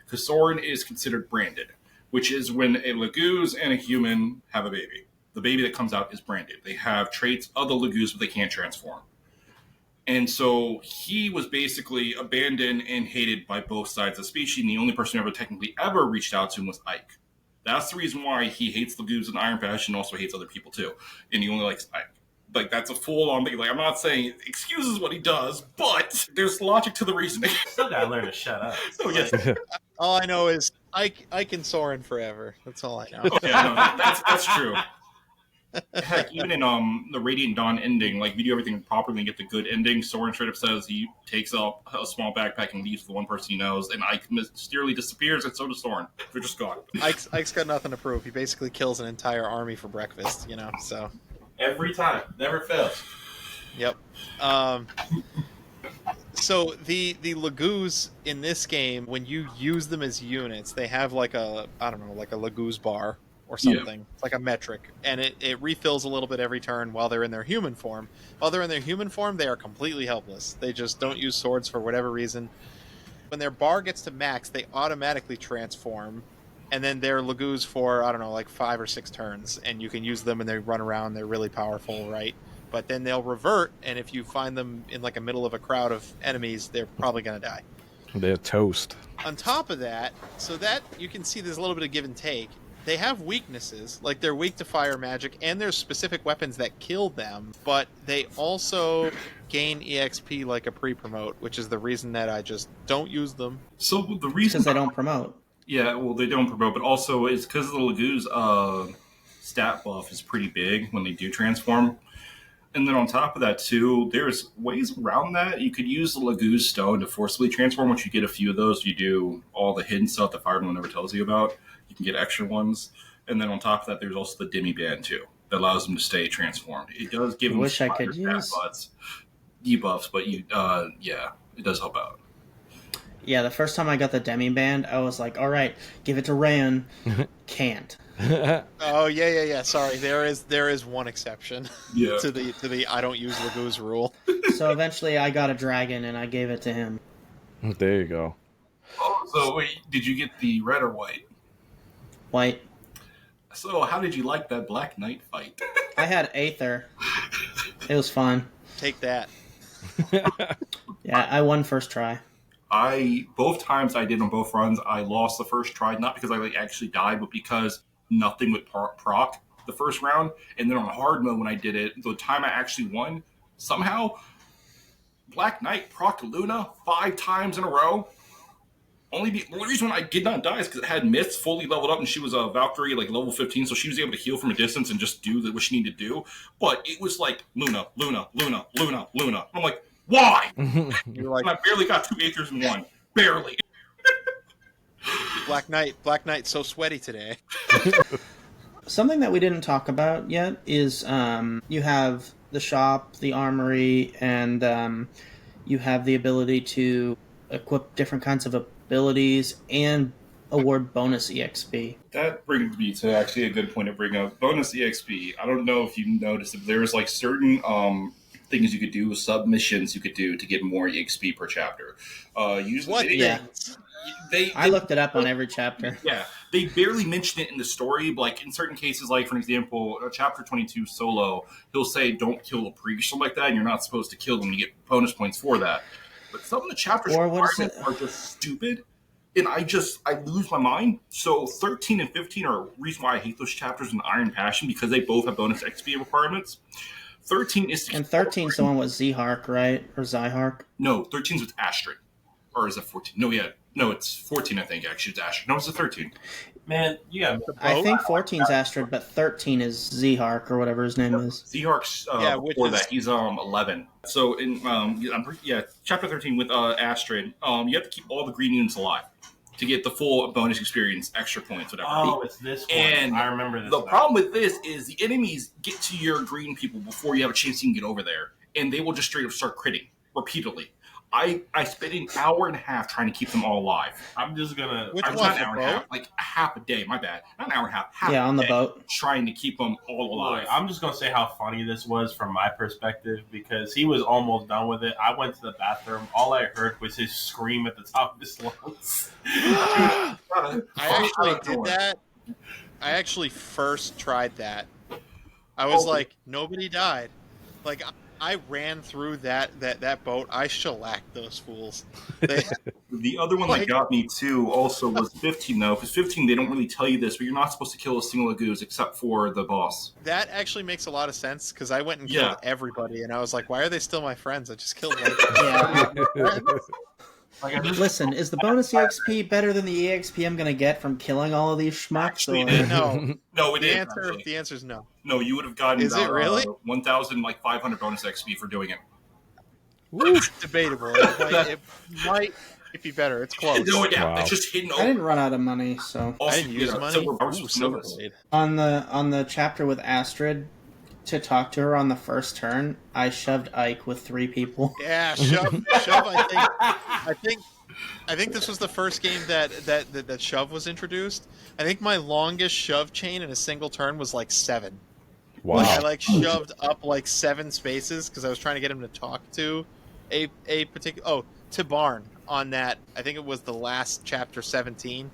Because Soren is considered branded, which is when a Lagoos and a human have a baby. The baby that comes out is branded. They have traits of the Lagoos, but they can't transform. And so he was basically abandoned and hated by both sides of the species. And the only person who ever reached out to him was Ike. That's the reason why he hates Lagoos and Iron Passion and also hates other people too. And he only likes Ike. Like, that's a full-on thing. Like, I'm not saying it excuses what he does, but there's logic to the reasoning. Still gotta learn to shut up. So, yes. All I know is Ike and Soren forever. That's all I know. Oh, yeah, no, that's true. Heck, even in the Radiant Dawn ending, like, if you do everything properly and get the good ending, Soren straight up says he takes a small backpack and leaves with the one person he knows, and Ike mysteriously disappears, and so does Soren. They're just gone. Ike's got nothing to prove. He basically kills an entire army for breakfast, so... Every time. Never fails. Yep. So the Lagoos in this game, when you use them as units, they have like a Lagoos bar or something. Yeah. It's like a metric. And it refills a little bit every turn while they're in their human form. While they're in their human form, they are completely helpless. They just don't use swords for whatever reason. When their bar gets to max, they automatically transform. And then they're Lagoos for, 5 or 6 turns. And you can use them and they run around. They're really powerful, right? But then they'll revert, and if you find them in like a middle of a crowd of enemies, they're probably going to die. They're toast. On top of that, so that you can see there's a little bit of give and take. They have weaknesses, like they're weak to fire magic, and there's specific weapons that kill them, but they also gain EXP like a pre-promote, which is the reason that I just don't use them. So the reason... Because they don't promote. Yeah, well, they don't promote, but also it's because the Lagoos stat buff is pretty big when they do transform. And then on top of that, too, there's ways around that. You could use the Lagoos Stone to forcibly transform. Once you get a few of those, you do all the hidden stuff that Fire Emblem never tells you about. You can get extra ones. And then on top of that, there's also the Demi Band, too, that allows them to stay transformed. It does give them wish I could use debuffs, but it does help out. Yeah, the first time I got the Demi Band, I was like, all right, give it to Ran. Can't. Oh yeah. Sorry, there is one exception to the I don't use Lagoos rule. So eventually, I got a dragon and I gave it to him. There you go. Oh, so wait, did you get the red or white? White. So how did you like that Black Knight fight? I had Aether. It was fun. Take that. Yeah, I won first try. Both times I did on both runs, I lost the first try, not because I actually died, but because nothing would proc the first round. And then on hard mode, when I did it, the time I actually won, somehow Black Knight procced Luna 5 times in a row. The only reason I did not die is because it had Myths fully leveled up, and she was a Valkyrie, like level 15, so she was able to heal from a distance and just do what she needed to do. But it was like Luna. I'm like, why? You're like, I barely got 2 Aethers in one. Barely. Black Knight, so sweaty today. Something that we didn't talk about yet is you have the shop, the armory, and you have the ability to equip different kinds of abilities and award bonus EXP. That brings me to actually a good point to bring up. Bonus EXP. I don't know if you noticed, if there's like certain things you could do, submissions you could do to get more EXP per chapter. Usually I looked it up on every chapter. Yeah, they barely mention it in the story. Like in certain cases, like for example, chapter 22 solo, he'll say don't kill a priest, something like that, and you're not supposed to kill them. You get bonus points for that. But some of the chapters are just stupid, and I lose my mind. So 13 and 15 are a reason why I hate those chapters in Iron Passion, because they both have bonus XP requirements. 13 is... And 13's the one with Zehark, right? Or Zyhark? No, 13's with Astrid. Or is it 14? No, it's 14. I think actually it's Astrid. No, it's a 13. Man, you got I think 14's Astrid, but 13 is Iheart or whatever his name is. Iheart's before that. He's 11. So in chapter 13 with Astrid, you have to keep all the green units alive to get the full bonus experience, extra points, whatever. Oh, it's this one. And I remember this. The problem with this is the enemies get to your green people before you have a chance to get over there, and they will just straight up start critting repeatedly. I spent an hour and a half trying to keep them all alive. I'm just gonna. Which not an hour and a half, like half a day. My bad. Not an hour and a half. Yeah, on the boat, trying to keep them all alive. Look, I'm just gonna say how funny this was from my perspective because he was almost done with it. I went to the bathroom. All I heard was his scream at the top of his lungs. I actually did that. I actually first tried that. I was like, nobody died. Like. I ran through that boat. I shellacked those fools. The other one that got me too also was 15 though, because 15 they don't really tell you this, but you're not supposed to kill a single goose except for the boss. That actually makes a lot of sense because I went and killed everybody, and I was like, why are they still my friends? I just killed them. Listen, is the bonus EXP better than the EXP I'm gonna get from killing all of these schmucks? Actually, no, it is. The answer is no. No, you would have gotten it really 1,500 bonus XP for doing it. It's debatable. It might be better. It's close. No, it's just hidden. I didn't run out of money, so also, I didn't use money. On the chapter with Astrid, to talk to her on the first turn, I shoved Ike with 3 people. Yeah, shove. I think this was the first game that shove was introduced. I think my longest shove chain in a single turn was like 7. Wow. I shoved up like 7 spaces because I was trying to get him to talk to a particular Tibarn on that. I think it was the last chapter 17.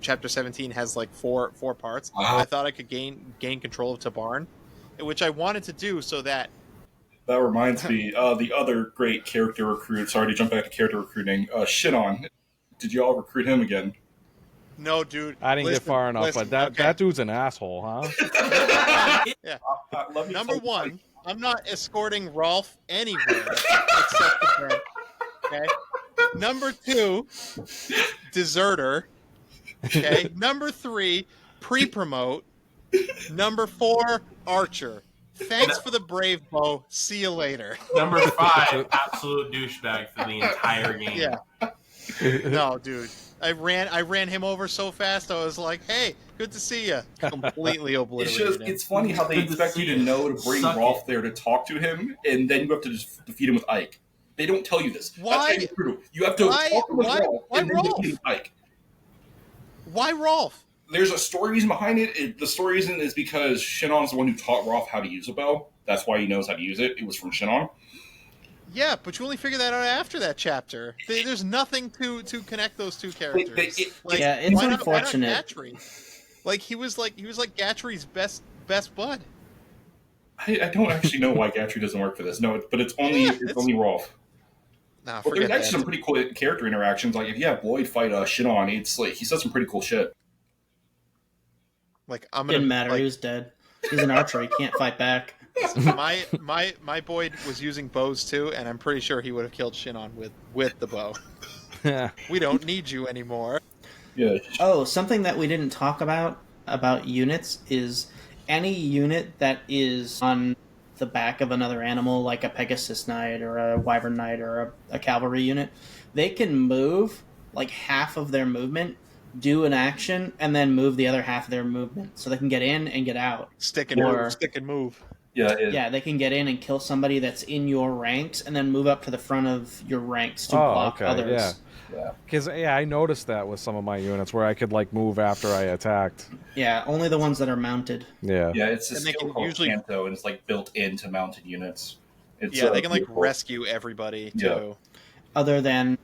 Chapter 17 has like four parts. I thought I could gain control of Tibarn, which I wanted to do so that. That reminds me, the other great character recruit. Sorry to jump back to character recruiting. Shinon. Did you all recruit him again? No, dude. I didn't get far enough, but that dude's an asshole, huh? Yeah. Number 1, I'm not escorting Rolf anywhere except the bed. Okay. Number 2, deserter. Okay. Number 3, pre-promote. Number 4, archer. Thanks for the brave bow. See you later. Number 5, absolute douchebag for the entire game. Yeah. No, dude. I ran him over so fast. I was like, "Hey, good to see you." Completely obliterated. It's funny how they expect you to know to bring Rolf there to talk to him, and then you have to just defeat him with Ike. They don't tell you this. Why? You have to talk with Rolf and then defeat him with Ike. Why Rolf? There's a story reason behind it. The story reason is because Shinon's the one who taught Rolf how to use a bow. That's why he knows how to use it. It was from Shinon. Yeah, but you only figure that out after that chapter. There's nothing to connect those two characters. It's unfortunate. Like he was like Gatry's best bud. I don't actually know why Gatry doesn't work for this. No, but it's only Rolf. Nah, well, there's that. actually some pretty cool character interactions. Like if you have Lloyd fight Shinon, it's like he says some pretty cool shit. Like I'm gonna didn't matter. He was dead. He's an archer. He can't fight back. My boy was using bows too, and I'm pretty sure he would have killed Shinon with the bow. We don't need you anymore. Yeah. Oh, something that we didn't talk about units is any unit that is on the back of another animal, like a Pegasus Knight or a Wyvern Knight or a cavalry unit, they can move like half of their movement, do an action, and then move the other half of their movement, so they can get in and get out. Stick and move. Yeah, they can get in and kill somebody that's in your ranks, and then move up to the front of your ranks to block others. Yeah. Because I noticed that with some of my units where I could like move after I attacked. Yeah, only the ones that are mounted. Yeah. Yeah, it's a skill called Canto, and it's like built into mounted units. It's, they can like rescue everybody too. Yeah. Other than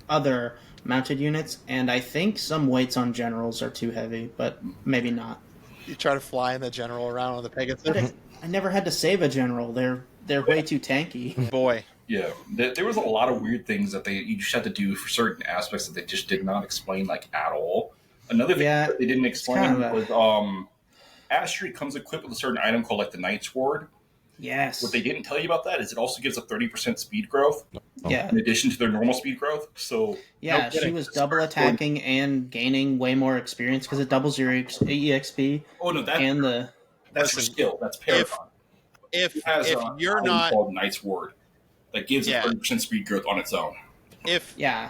other mounted units, and I think some weights on generals are too heavy, but maybe not. You try to fly in the general around on the Pegasus. I never had to save a general. They're way too tanky. Boy. Yeah, there was a lot of weird things that you just had to do for certain aspects that they just did not explain like at all. Another thing that they didn't explain was Astrid comes equipped with a certain item called like the Knight's Sword, Yes. What they didn't tell you about that is it also gives a 30% speed growth Yeah. in addition to their normal speed growth. So Yeah, no she kidding. was double attacking and gaining way more experience because it doubles your EXP Oh no, that's and the. your Listen, skill. That's Paragon. If It has if a you're item not called Knight's Ward that gives a Yeah. 30% speed growth on its own. Yeah.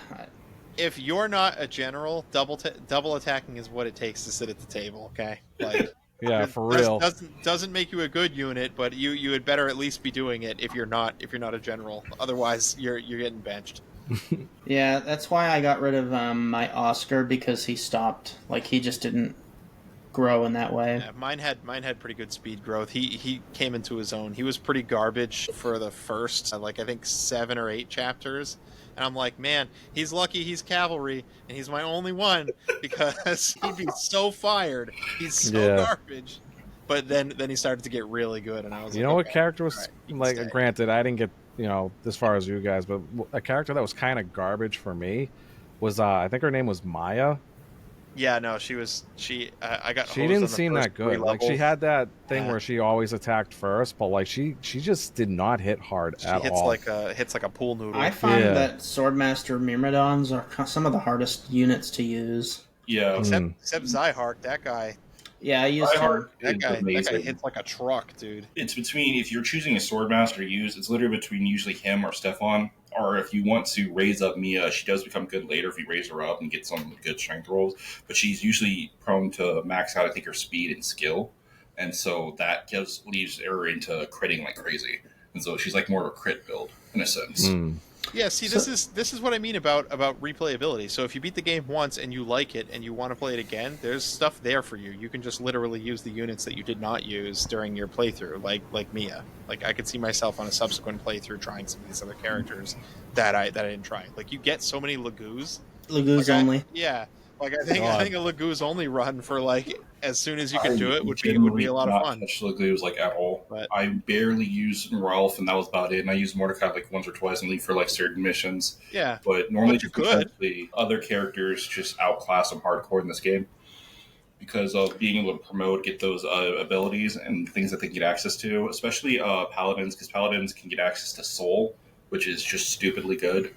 if you're not a general, double attacking is what it takes to sit at the table. Okay, like Yeah, for real. doesn't make you a good unit, but you had better at least be doing it if you're not a general. Otherwise, you're getting benched. Yeah, that's why I got rid of my Oscar because he stopped. Like he just didn't grow in that way. Yeah, mine had pretty good speed growth. He came into his own. He was pretty garbage for the first like I think 7 or 8 chapters. And I'm like, man, he's lucky he's cavalry, and he's my only one because he'd be so fired. He's so garbage. But then he started to get really good, and I was You like, know okay, what character was right, like? stay. Granted, I didn't get as far as you guys, but a character that was kind of garbage for me was I think her name was Maya. Yeah, no, I got. She hosed didn't on the seem first that good. 3 Like she levels. had that thing Yeah. where she always attacked first, but like she just did not hit hard She at hits all. like a pool noodle. I find Yeah. that Swordmaster Myrmidons are some of the hardest units to use. Yeah, Except Iheart, that guy. Yeah, I used him. Iheart That is guy amazing. hits like a truck, dude. It's between, if you're choosing a Swordmaster to use, it's literally between usually him or Stefan. Or if you want to raise up Mia, she does become good later if you raise her up and get some good strength rolls. But she's usually prone to max out, I think, her speed and skill. And so that leaves her into critting like crazy. And so she's like more of a crit build, in a sense. Yeah, see, this is what I mean about replayability. So if you beat the game once and you like it and you want to play it again, there's stuff there for you. You can just literally use the units that you did not use during your playthrough, like Mia. Like I could see myself on a subsequent playthrough trying some of these other characters that I didn't try. Like you get so many Lagoos. Lagoos only. Yeah. Like I think a Lagoos only run for like as soon as you can do it would be a lot of fun. Touch Lagoos like at all. But I barely used Ralph, and that was about it. And I used Mordecai like once or twice, only for like certain missions. yeah. But normally, But you could. the other characters just outclass them hardcore in this game because of being able to promote, get those abilities and things that they get access to, especially paladins, because paladins can get access to Soul, which is just stupidly good.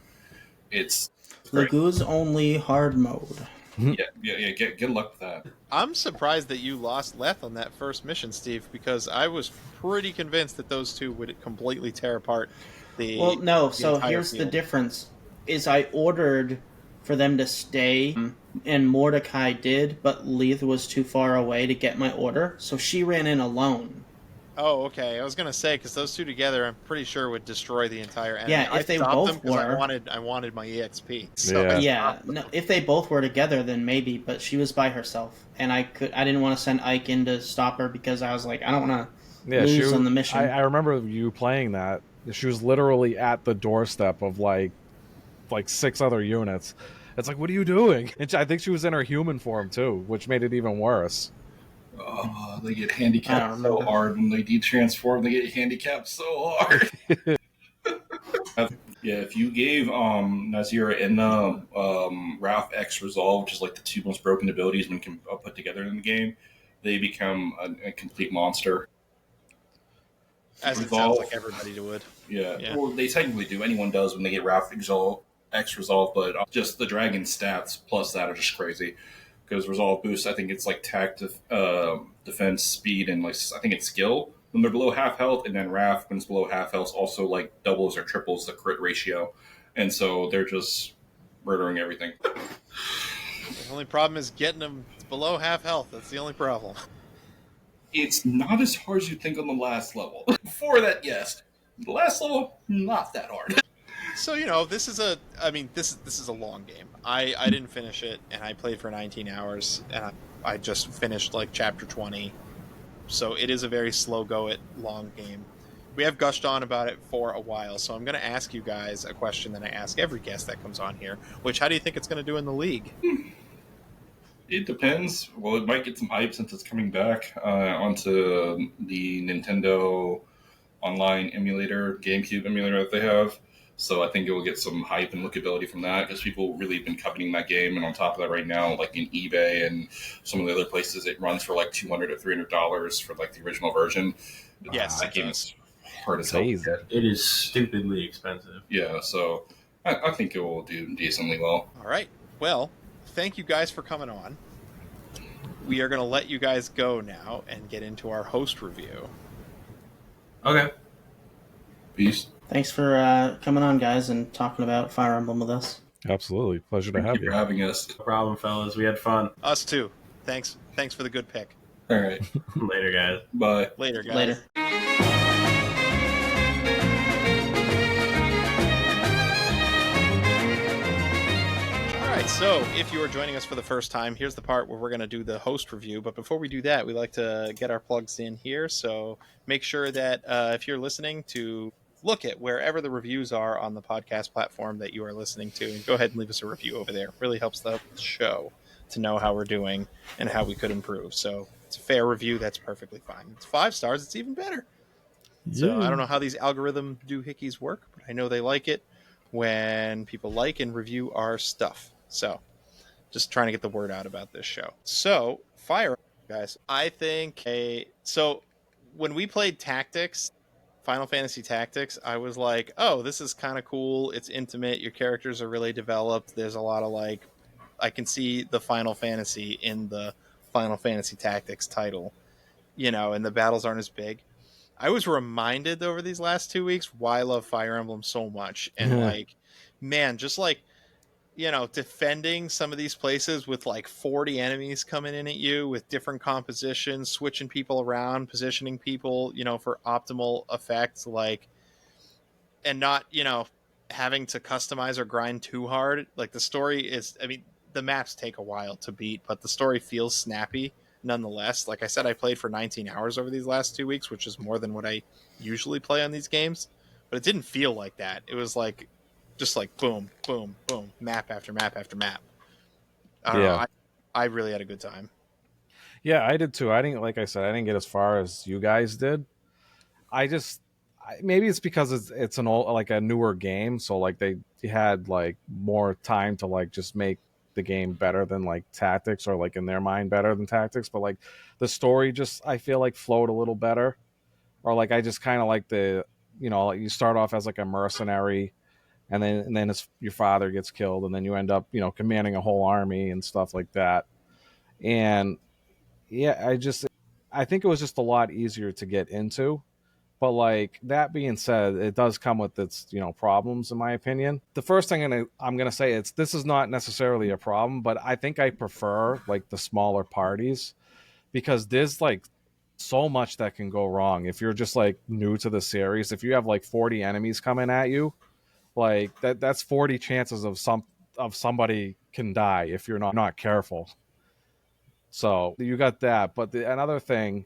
It's great. Lagoos only hard mode. Yeah. Good luck with that. I'm surprised that you lost Leth on that first mission, Steve, because I was pretty convinced that those two would completely tear apart the. Well, no. the So entire here's the field. difference: is I ordered for them to stay, and Mordecai did, but Leith was too far away to get my order, so she ran in alone. Oh, okay. I was gonna say because those two together, I'm pretty sure would destroy the entire enemy. Yeah, if I they stopped both them 'cause were. I wanted my EXP. So Yeah. Yeah, no, if they both were together, then maybe. But she was by herself, and I didn't want to send Ike in to stop her because I was like, I don't want to lose on the mission. I remember you playing that. She was literally at the doorstep of like 6 other units. It's like, what are you doing? And I think she was in her human form too, which made it even worse. They get I handicapped don't so remember. hard when they detransform. They get handicapped so hard. Yeah, if you gave Nazira and Ralph X Resolve, which is like the 2 most broken abilities when can put together in the game, they become a complete monster. as it Resolve. sounds like everybody would. Yeah. Well, they technically do. Anyone does when they get Ralph X Resolve, but just the dragon stats plus that are just crazy. Because Resolve boosts, I think it's like attack, defense, speed, and like I think it's skill when they're below half health, and then Wrath when it's below half health also like doubles or triples the crit ratio, and so they're just murdering everything. The only problem is getting them below half health. That's the only problem. It's not as hard as you think on the last level. Before that, yes. The last level, not that hard. So this is a long game. I didn't finish it, and I played for 19 hours, and I just finished like chapter 20. So it is a very slow go at long game. We have gushed on about it for a while, so I'm going to ask you guys a question that I ask every guest that comes on here, which how do you think it's going to do in the league? It depends. Well, it might get some hype since it's coming back onto the Nintendo online emulator, Gamecube emulator that they have. So I think it will get some hype and lookability from that because people really have been coveting that game. And on top of that, right now, like in eBay and some of the other places, it runs for like $200 to $300 for like the original version. Yes, that it game does. is hard as hell to Crazy. get. It is stupidly expensive. Yeah, so I think it will do decently well. All right. Well, thank you guys for coming on. We are going to let you guys go now and get into our host review. Okay. Peace. Thanks for coming on, guys, and talking about Fire Emblem with us. Absolutely. Pleasure to Thank have you you. for having us. No problem, fellas. We had fun. Us too. Thanks for the good pick. All right. Later, guys. Bye. Later, guys. Later. All right, so if you are joining us for the first time, here's the part where we're going to do the host review. But before we do that, we like to get our plugs in here. So make sure that if you're listening, to look at wherever the reviews are on the podcast platform that you are listening to, and go ahead and leave us a review over there. It really helps the show to know how we're doing and how we could improve. So it's a fair review. That's perfectly fine. It's 5 stars. It's even better. So I don't know how these algorithm doohickeys work, but I know they like it when people like and review our stuff. So just trying to get the word out about this show. So Fire, guys, I think so when we played Tactics, Final Fantasy Tactics, I was like, oh, this is kind of cool. It's intimate. Your characters are really developed. There's a lot of like, I can see the Final Fantasy in the Final Fantasy Tactics title, and the battles aren't as big. I was reminded over these last 2 weeks why I love Fire Emblem so much. And like, man, just like, defending some of these places with like 40 enemies coming in at you with different compositions, switching people around, positioning people, for optimal effects, like, and not, having to customize or grind too hard. Like the story is, the maps take a while to beat, but the story feels snappy nonetheless. Like I said, I played for 19 hours over these last 2 weeks, which is more than what I usually play on these games, but it didn't feel like that. It was like, just like boom, boom, boom, map after map after map. I don't know. I really had a good time. Yeah, I did too. I didn't, like I said, I didn't get as far as you guys did. Maybe it's because it's an old, like a newer game, so like they had like more time to like just make the game better than like Tactics, or like in their mind better than Tactics. But like the story just, I feel like, flowed a little better, or like I just kind of like you start off as like a mercenary. And then your father gets killed, and then you end up, commanding a whole army and stuff like that. And yeah, I think it was just a lot easier to get into. But like that being said, it does come with its, problems, in my opinion. The first thing I'm gonna say, this is not necessarily a problem, but I think I prefer like the smaller parties, because there's like so much that can go wrong if you're just like new to the series. If you have like 40 enemies coming at you, like that's 40 chances of somebody can die if you're not careful. So you got that. But another thing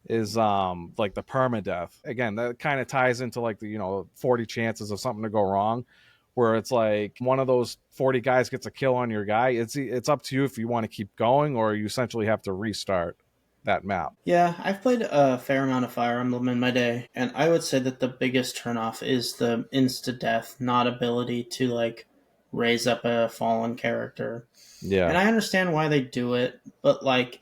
is like the permadeath. Again, that kind of ties into like the 40 chances of something to go wrong, where it's like one of those 40 guys gets a kill on your guy. It's up to you if you want to keep going, or you essentially have to restart that map. Yeah, I've played a fair amount of Fire Emblem in my day, and I would say that the biggest turnoff is the insta-death, not ability to, like, raise up a fallen character. Yeah. And I understand why they do it, but, like,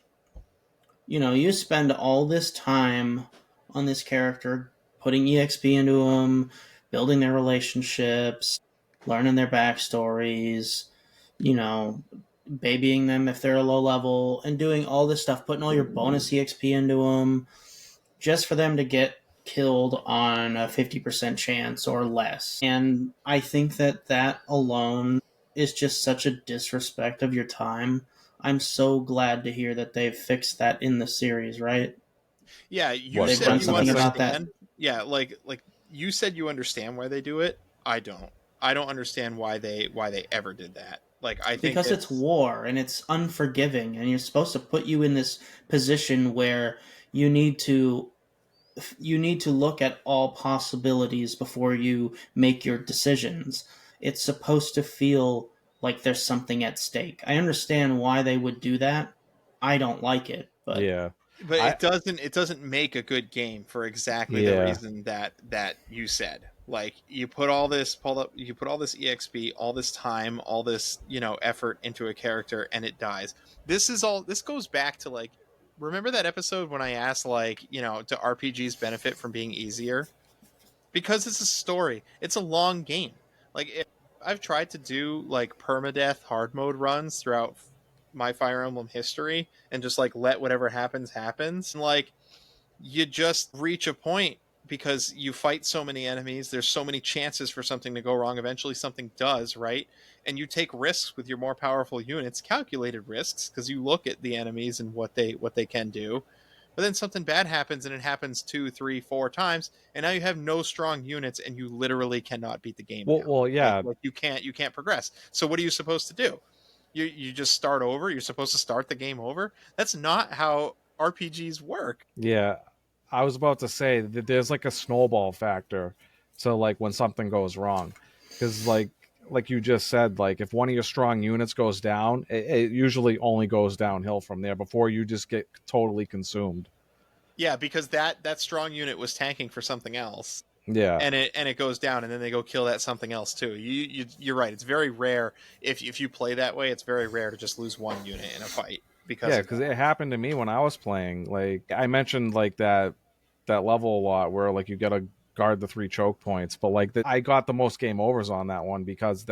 you spend all this time on this character, putting EXP into them, building their relationships, learning their backstories, babying them if they're a low level, and doing all this stuff, putting all your bonus EXP into them, just for them to get killed on a 50% chance or less. And I think that alone is just such a disrespect of your time. I'm so glad to hear that they've fixed that in the series, right? Yeah, you They've said done you something about that. understand. Yeah, like you said you understand why they do it. I don't. I don't understand why they ever did that. Like, I think because it's war and it's unforgiving, and you're supposed to put you in this position where you need to look at all possibilities before you make your decisions. It's supposed to feel like there's something at stake. I understand why they would do that. I don't like it, but Yeah. But it doesn't make a good game for exactly the reason that you said. Like, you put all this EXP, all this time, all this, effort into a character, and it dies. This goes back to like remember that episode when I asked, like, do RPGs benefit from being easier? Because it's a story. It's a long game. Like, I've tried to do, like, permadeath hard mode runs throughout my Fire Emblem history and just, like, let whatever happens. And, like, you just reach a point because you fight so many enemies. There's so many chances for something to go wrong. Eventually something does, right? And you take risks with your more powerful units, calculated risks, because you look at the enemies and what they can do. But then something bad happens, and it happens 2, 3, 4 times, and now you have no strong units, and you literally cannot beat the game. Well, yeah. Like you can't progress. So what are you supposed to do? You just start over. You're supposed to start the game over. That's not how RPGs work. Yeah, I was about to say that there's like a snowball factor to like when something goes wrong, because like you just said, like if one of your strong units goes down, it usually only goes downhill from there before you just get totally consumed. Yeah, because that strong unit was tanking for something else. Yeah, and it goes down, and then they go kill that something else too. You're right. It's very rare if you play that way. It's very rare to just lose one unit in a fight. Because it happened to me when I was playing. Like I mentioned, like that level a lot where like you gotta guard the 3 choke points, but like I got the most game overs on that one because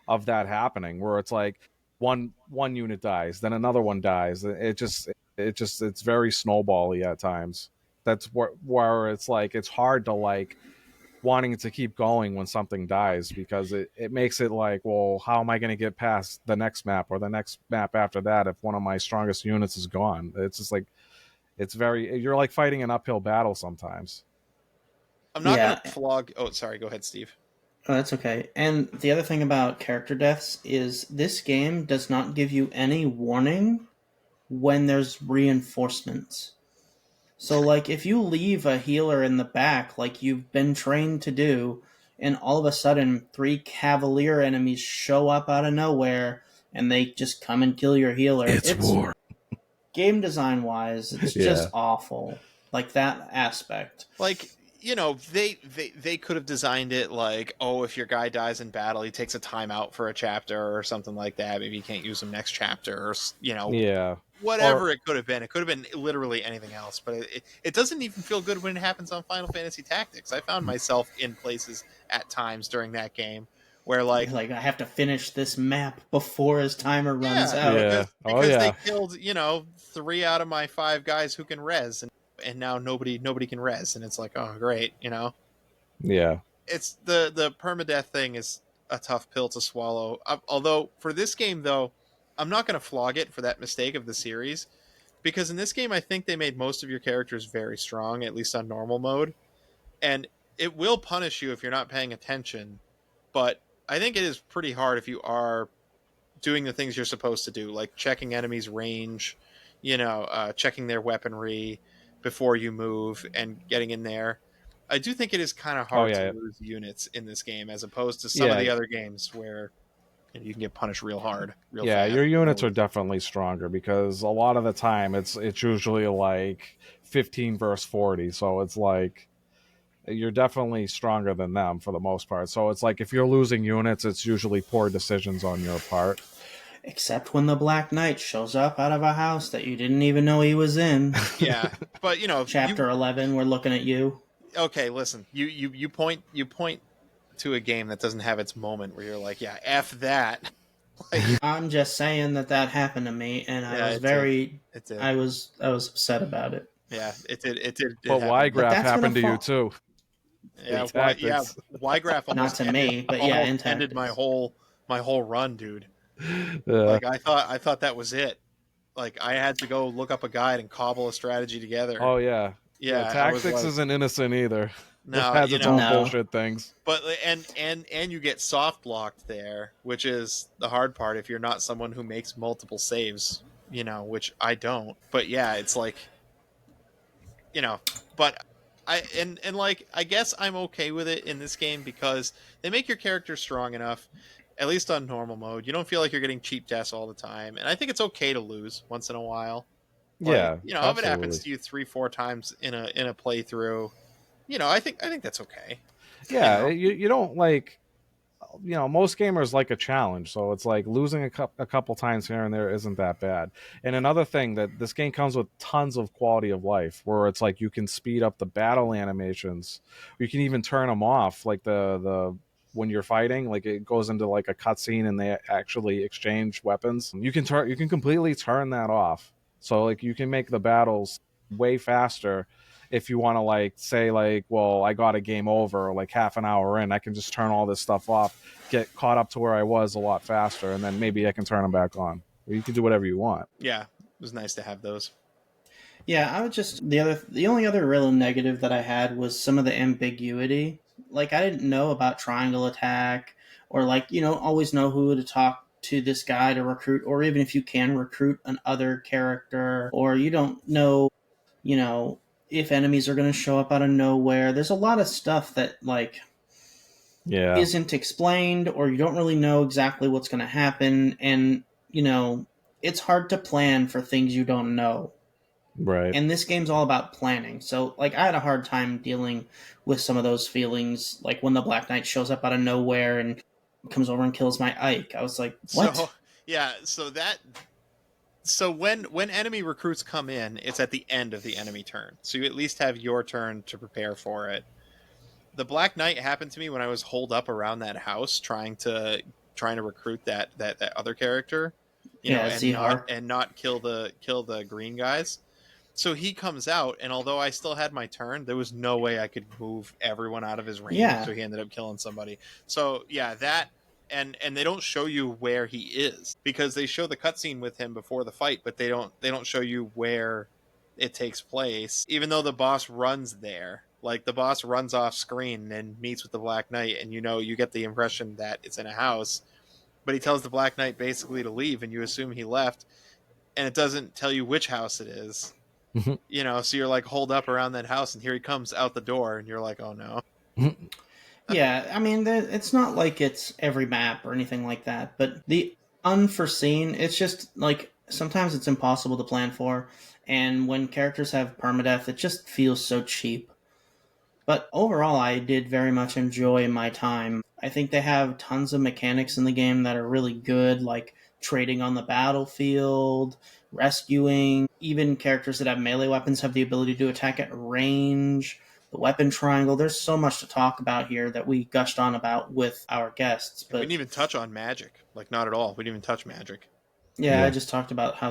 of that happening, where it's like one unit dies, then another one dies. It's very snowbally at times. That's where it's like it's hard to like wanting to keep going when something dies, because it makes it like, well, how am I going to get past the next map or the next map after that if one of my strongest units is gone? It's just like you're like fighting an uphill battle sometimes. I'm not going to flog. Oh, sorry. Go ahead, Steve. Oh, that's okay. And the other thing about character deaths is this game does not give you any warning when there's reinforcements. So, like, if you leave a healer in the back, like you've been trained to do, and all of a sudden 3 cavalier enemies show up out of nowhere, and they just come and kill your healer. It's war. Game design-wise, it's just awful. Like, that aspect. Like, they could have designed it like, oh, if your guy dies in battle, he takes a timeout for a chapter or something like that. Maybe you can't use him next chapter, or whatever it could have been. It could have been literally anything else, but it doesn't even feel good when it happens on Final Fantasy Tactics. I found myself in places at times during that game where like I have to finish this map before his timer runs out. Yeah. Because they killed 3 out of my 5 guys who can res, and now nobody can res, and it's like, oh great, Yeah. It's the permadeath thing is a tough pill to swallow. Although for this game though, I'm not going to flog it for that mistake of the series, because in this game I think they made most of your characters very strong, at least on normal mode, and it will punish you if you're not paying attention, but I think it is pretty hard if you are doing the things you're supposed to do, like checking enemies' range, checking their weaponry before you move and getting in there. I do think it is kind of hard to lose units in this game as opposed to some of the other games where you can get punished real hard. Fast. Your units are definitely stronger because a lot of the time it's usually like 15 versus 40, so it's like you're definitely stronger than them for the most part. So it's like if you're losing units, it's usually poor decisions on your part. Except when the Black Knight shows up out of a house that you didn't even know he was in. Yeah, but Chapter 11, we're looking at you. Okay, listen. You point to a game that doesn't have its moment where you're like, yeah, F that. I'm just saying that happened to me, and I was upset about it. Yeah, it did. But Y-Graph happened to you too. Yeah, Y-Graph almost not to me, but yeah, ended my whole run, dude. Like I thought that was it. Like I had to go look up a guide and cobble a strategy together. Oh yeah. Yeah, Tactics isn't innocent either. No, it has its own bullshit things. But and you get soft locked there, which is the hard part if you're not someone who makes multiple saves, which I don't. But yeah, it's like but I guess I'm okay with it in this game because they make your character strong enough, at least on normal mode. You don't feel like you're getting cheap deaths all the time, and I think it's okay to lose once in a while. Like, if it happens to you 3-4 times in a playthrough, I think that's okay. Yeah, you don't like most gamers like a challenge, so it's like losing a couple times here and there isn't that bad. And another thing, that this game comes with tons of quality of life, where it's like you can speed up the battle animations, you can even turn them off, like the when you're fighting, like it goes into like a cutscene and they actually exchange weapons. You can completely turn that off, so like you can make the battles way faster. If you want to, like, say, like, well, I got a game over like half an hour in, I can just turn all this stuff off, get caught up to where I was a lot faster, and then maybe I can turn them back on. Or you can do whatever you want. Yeah, it was nice to have those. Yeah, I would just the only other real negative that I had was some of the ambiguity. Like, I didn't know about triangle attack, or like, always know who to talk to this guy to recruit, or even if you can recruit an other character, or you don't know, if enemies are going to show up out of nowhere. There's a lot of stuff that like isn't explained, or you don't really know exactly what's going to happen, and it's hard to plan for things you don't know. Right. And this game's all about planning. So, like, I had a hard time dealing with some of those feelings, like when the Black Knight shows up out of nowhere and comes over and kills my Ike. I was like, what? So when enemy recruits come in, it's at the end of the enemy turn. So you at least have your turn to prepare for it. The Black Knight happened to me when I was holed up around that house trying to recruit that other character, and not kill the green guys. So he comes out, and although I still had my turn, there was no way I could move everyone out of his range. Yeah. So he ended up killing somebody. So yeah, that. And they don't show you where he is, because they show the cutscene with him before the fight, but they don't show you where it takes place. Even though the boss runs there, like the boss runs off screen and meets with the Black Knight, and you get the impression that it's in a house, but he tells the Black Knight basically to leave, and you assume he left, and it doesn't tell you which house it is. So you're like holed up around that house, and here he comes out the door, and you're like, oh no. Yeah, I mean, it's not like it's every map or anything like that, but the unforeseen, it's just like sometimes it's impossible to plan for, and when characters have permadeath, it just feels so cheap. But overall, I did very much enjoy my time. I think they have tons of mechanics in the game that are really good, like trading on the battlefield, rescuing. Even characters that have melee weapons have the ability to attack at range. The weapon triangle. There's so much to talk about here that we gushed on about with our guests. But we didn't even touch on magic. Like, not at all. We didn't even touch magic. Yeah, I just talked about how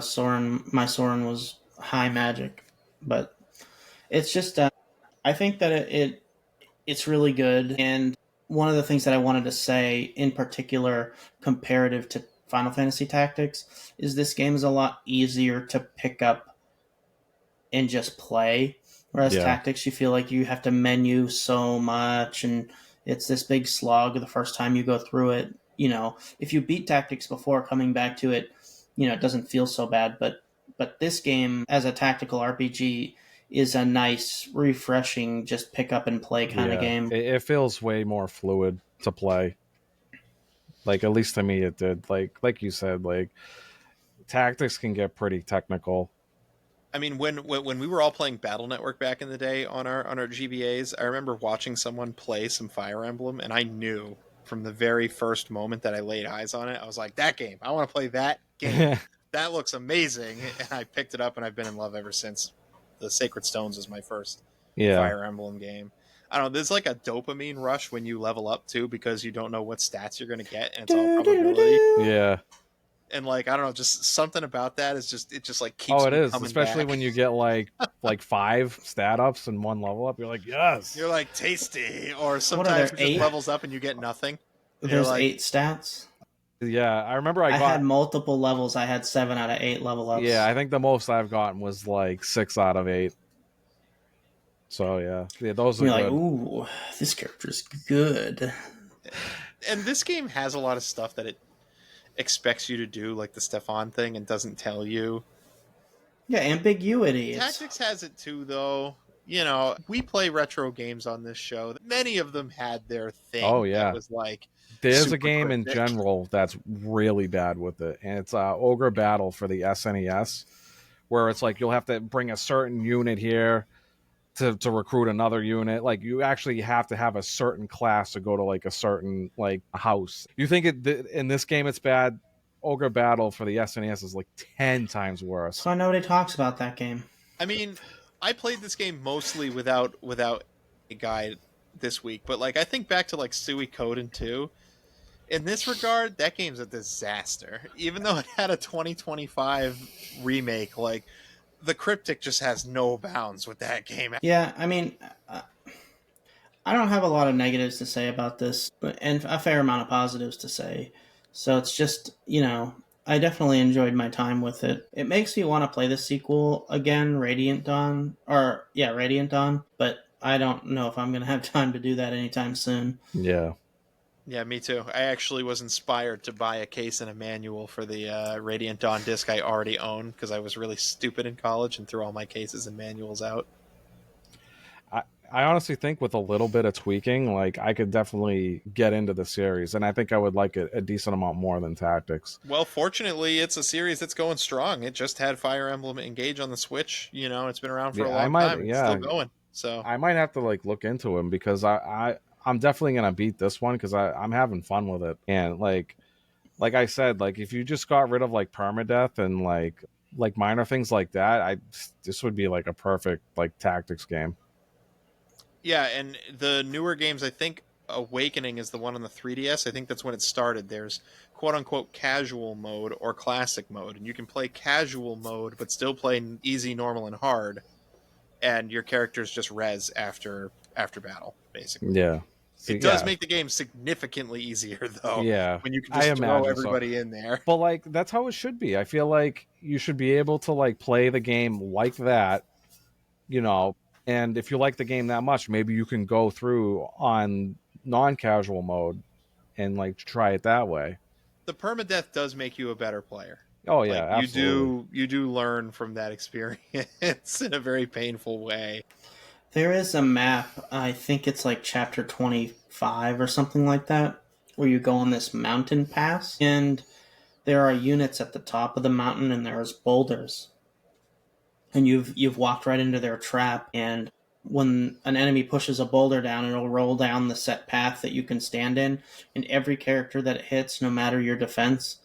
my Soren was high magic. But it's just, I think that it's really good. And one of the things that I wanted to say, in particular, comparative to Final Fantasy Tactics, is this game is a lot easier to pick up and just play. Whereas Tactics, you feel like you have to menu so much, and it's this big slog the first time you go through it. If you beat Tactics before coming back to it, it doesn't feel so bad. But this game, as a tactical RPG, is a nice, refreshing, just pick up and play kind of game. It feels way more fluid to play. Like, at least to me it did. Like you said, like, Tactics can get pretty technical. I mean, when we were all playing Battle Network back in the day on our GBAs, I remember watching someone play some Fire Emblem, and I knew from the very first moment that I laid eyes on it, I was like, that game, I want to play that game. That looks amazing. And I picked it up, and I've been in love ever since. The Sacred Stones was my first Fire Emblem game. I don't know, there's like a dopamine rush when you level up too, because you don't know what stats you're going to get, and it's all probability. Yeah. And like, I don't know, just something about that is just, it just like keeps it is, coming especially back. when you get like 5 stat ups and 1 level up. You're like, yes. You're like, tasty. Or sometimes it just levels up and you get nothing. There's like, 8 stats. Yeah, I remember I had multiple levels. I had 7 out of 8 level ups. Yeah, I think the most I've gotten was like 6 out of 8. So yeah, those are You're good. Like, ooh, this character's good. And this game has a lot of stuff that it expects you to do, like the Stefan thing, and doesn't tell you. Yeah, ambiguity. Tactics has it too, though. We play retro games on this show. Many of them had their thing. Oh yeah, that was like, there's a game in general that's really bad with it, and it's Ogre Battle for the SNES, where it's like you'll have to bring a certain unit here to recruit another unit. Like you actually have to have a certain class to go to like a certain like house. You think in this game it's bad? Ogre Battle for the SNES is like 10 times worse. So nobody talks about that game. I mean, I played this game mostly without a guide this week, but like I think back to like Suikoden II. In this regard, that game's a disaster. Even though it had a 2025 remake, like the cryptic just has no bounds with that game. Yeah, I mean, I don't have a lot of negatives to say about this, and a fair amount of positives to say. So it's just, I definitely enjoyed my time with it. It makes me want to play the sequel again, Radiant Dawn, but I don't know if I'm going to have time to do that anytime soon. Yeah. Yeah, me too. I actually was inspired to buy a case and a manual for the Radiant Dawn disc I already own because I was really stupid in college and threw all my cases and manuals out. I honestly think with a little bit of tweaking, like I could definitely get into the series, and I think I would like it a decent amount more than Tactics. Well, fortunately, it's a series that's going strong. It just had Fire Emblem Engage on the Switch. It's been around for a long time. It's still going. So I might have to like look into him because I'm definitely gonna beat this one because I'm having fun with it, and like I said, like if you just got rid of like permadeath and like minor things like that, this would be like a perfect like tactics game. Yeah, and the newer games, I think Awakening is the one on the 3DS. I think that's when it started. There's quote-unquote casual mode or classic mode, and you can play casual mode but still play easy, normal, and hard, and your characters just res after battle, basically. Yeah. It does make the game significantly easier, though. Yeah. When you can just throw everybody in there. But like that's how it should be. I feel like you should be able to like play the game like that, and if you like the game that much, maybe you can go through on non-casual mode and like try it that way. The permadeath does make you a better player. Oh yeah, like, absolutely. You do learn from that experience in a very painful way. There is a map, I think it's like chapter 25 or something like that, where you go on this mountain pass, and there are units at the top of the mountain, and there's boulders. And you've walked right into their trap, and when an enemy pushes a boulder down, it'll roll down the set path that you can stand in, and every character that it hits, no matter your defense,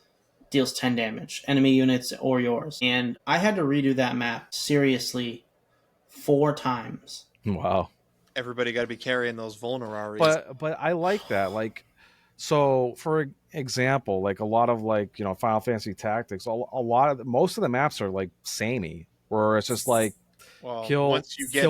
deals 10 damage, enemy units or yours. And I had to redo that map, seriously, 4 times. Wow. Everybody got to be carrying those vulneraries. But I like that. Like, so for example, like a lot of like, Final Fantasy Tactics, most of the maps are like samey, where it's just like kill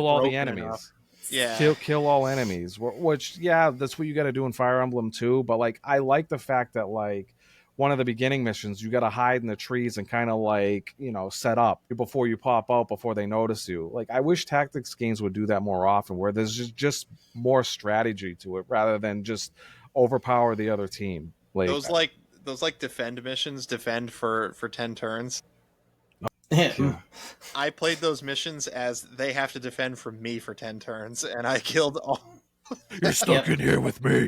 all the enemies. Enough. Yeah. Kill all enemies, which that's what you got to do in Fire Emblem too. But like, I like the fact that like one of the beginning missions, you got to hide in the trees and kind of like, set up before you pop out, before they notice you. Like, I wish tactics games would do that more often, where there's just more strategy to it rather than just overpower the other team. Like those defend missions, defend for 10 turns. Yeah. I played those missions as they have to defend from me for 10 turns, and I killed all. You're stuck in here with me.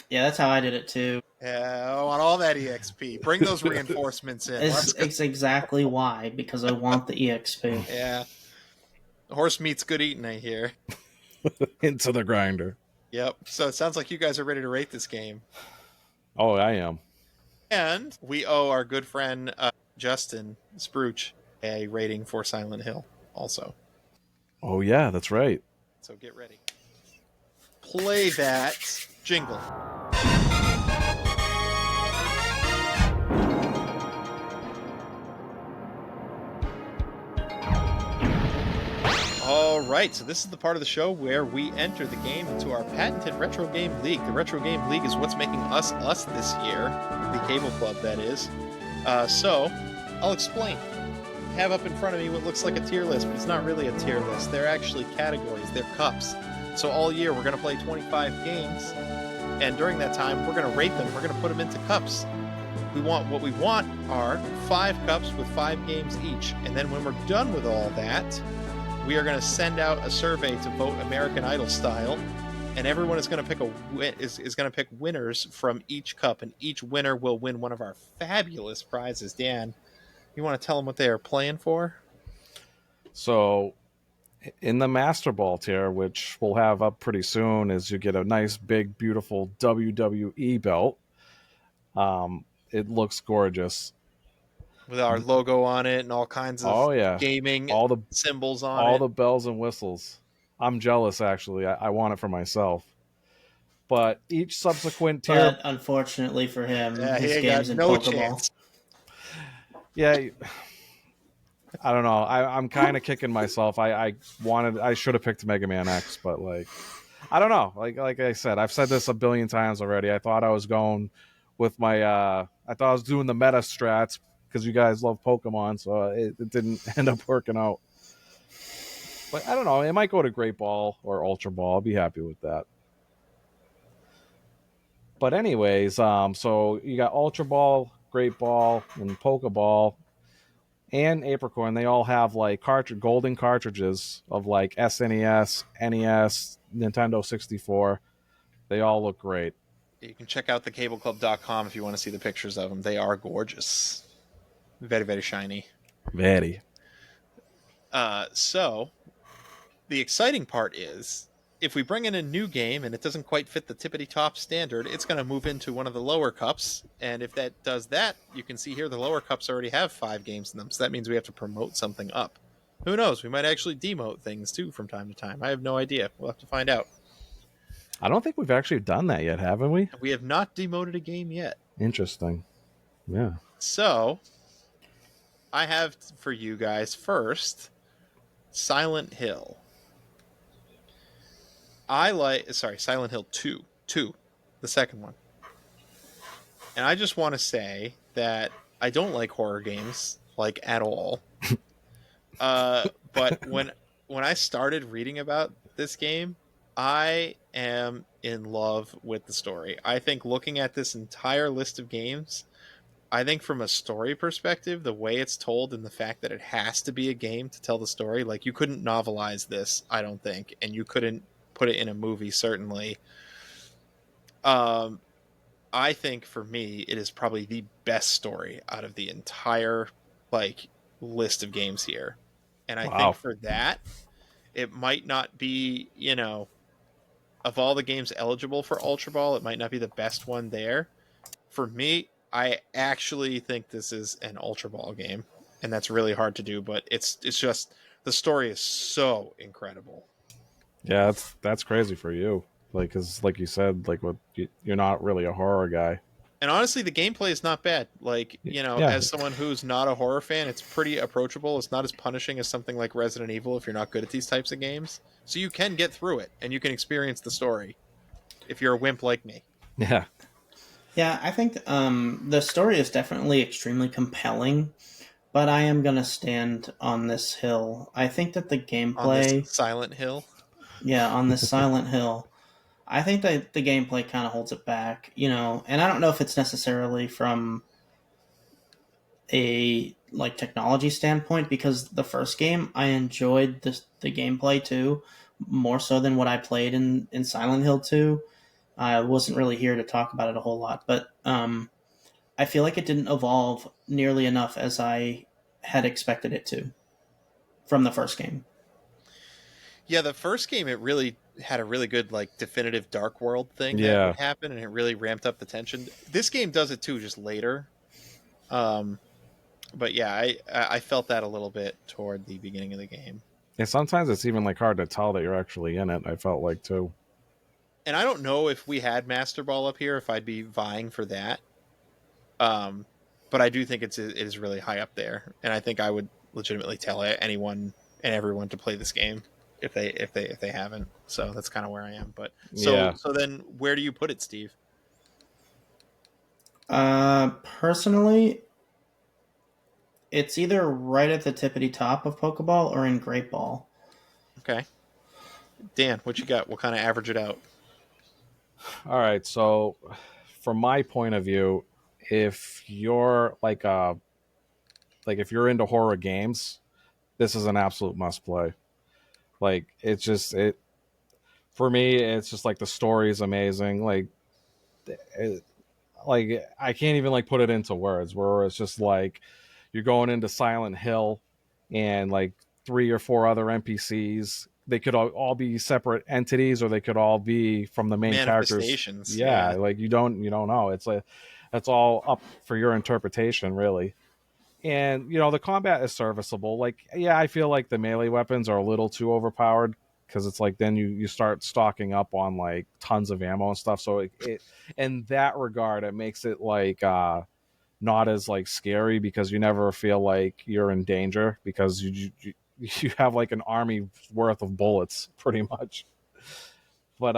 Yeah, that's how I did it too. Yeah, I want all that EXP. Bring those reinforcements in. It's exactly why, because I want the EXP. Yeah. Horse meat's good eating, I hear. Into the grinder. Yep. So it sounds like you guys are ready to rate this game. Oh, I am. And we owe our good friend Justin Spruch a rating for Silent Hill also. Oh, yeah, that's right. So get ready. Play that jingle. All right, so this is the part of the show where we enter the game into our patented Retro Game League. The Retro Game League is what's making us this year, the Cable Club, that is. So, I'll explain. I have up in front of me what looks like a tier list, but it's not really a tier list. They're actually categories. They're cups. So all year, we're going to play 25 games, and during that time, we're going to rate them. We're going to put them into cups. What we want are 5 cups with 5 games each, and then when we're done with all that, we are going to send out a survey to vote American Idol style, and everyone is going to pick is going to pick winners from each cup, and each winner will win one of our fabulous prizes. Dan, you want to tell them what they are playing for? So, In the Master Ball tier, which we'll have up pretty soon, is you get a nice big beautiful WWE belt. It looks gorgeous. With our logo on it and all kinds of Oh yeah, gaming all the symbols on all it. the bells and whistles. I'm jealous, actually. I want it for myself. But each subsequent tier, But unfortunately for him, Yeah, he his ain't game's got in no Pokeball. chance. yeah, I don't know. I'm kind of kicking myself. I should have picked Mega Man X, but like, I don't know. Like I said, I've said this a billion times already. I thought I was going with my. I thought I was doing the meta strats because you guys love Pokemon, so it didn't end up working out. But I don't know. It might go to Great Ball or Ultra Ball. I'll be happy with that. But anyways, so you got Ultra Ball, Great Ball, and Pokeball, and Apricorn. They all have like golden cartridges of like SNES, NES, Nintendo 64. They all look great. You can check out thecableclub.com if you want to see the pictures of them. They are gorgeous. Very, very shiny. Very. So, the exciting part is, if we bring in a new game and it doesn't quite fit the tippity-top standard, it's going to move into one of the lower cups. And if that does that, you can see here the lower cups already have 5 games in them. So that means we have to promote something up. Who knows? We might actually demote things, too, from time to time. I have no idea. We'll have to find out. I don't think we've actually done that yet, haven't we? We have not demoted a game yet. Interesting. Yeah. So, I have for you guys first, Silent Hill. Silent Hill 2. 2, the second one. And I just want to say that I don't like horror games, like, at all. But when I started reading about this game, I am in love with the story. I think looking at this entire list of games, I think from a story perspective, the way it's told and the fact that it has to be a game to tell the story, like you couldn't novelize this, I don't think, and you couldn't put it in a movie, certainly. I think for me, it is probably the best story out of the entire like list of games here. And I think for that, it might not be, of all the games eligible for Ultra Ball, it might not be the best one there. For me, I actually think this is an Ultra Ball game, and that's really hard to do, but it's just the story is so incredible. Yeah, that's crazy for you. Like, cause like you said, like you're not really a horror guy. And honestly, the gameplay is not bad. Like, as someone who's not a horror fan, it's pretty approachable. It's not as punishing as something like Resident Evil if you're not good at these types of games. So you can get through it, and you can experience the story if you're a wimp like me. Yeah. Yeah, I think the story is definitely extremely compelling, but I am going to stand on this hill. I think that the gameplay... On this Silent Hill? Yeah, on this Silent Hill. I think that the gameplay kind of holds it back, and I don't know if it's necessarily from a like technology standpoint, because the first game I enjoyed the gameplay too, more so than what I played in Silent Hill 2. I wasn't really here to talk about it a whole lot, but I feel like it didn't evolve nearly enough as I had expected it to from the first game. Yeah, the first game, it really had a really good, like, definitive Dark World thing that would happen, and it really ramped up the tension. This game does it, too, just later. But, yeah, I felt that a little bit toward the beginning of the game. Yeah, sometimes it's even, like, hard to tell that you're actually in it, I felt like, too. And I don't know if we had Master Ball up here, if I'd be vying for that. But I do think it is really high up there, and I think I would legitimately tell anyone and everyone to play this game. If they haven't, so that's kind of where I am. But so then where do you put it, Steve? Personally, it's either right at the tippity top of Pokeball or in Great Ball. Okay, Dan, what you got? We'll kind of average it out. All right, so from my point of view, if you're if you're into horror games, this is an absolute must play. Like, for me, it's just like the story is amazing. Like I can't even like put it into words, where it's just like you're going into Silent Hill and like 3 or 4 other NPCs. They could all be separate entities, or they could all be from the main characters. Manifestations. Yeah, like you don't know. It's all up for your interpretation, really. And the combat is serviceable. Like, yeah, I feel like the melee weapons are a little too overpowered, because it's like then you start stocking up on like tons of ammo and stuff. So it in that regard, it makes it like not as like scary, because you never feel like you're in danger, because you have like an army worth of bullets pretty much. But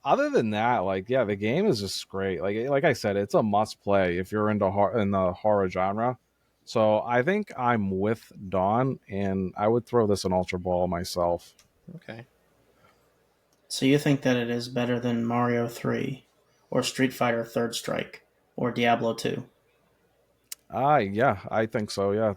other than that, like, yeah, the game is just great. Like I said, it's a must play if you're into in the horror genre. So I think I'm with Dawn, and I would throw this an Ultra Ball myself. Okay. So you think that it is better than Mario 3, or Street Fighter Third Strike, or Diablo 2? Yeah, I think so. Yeah,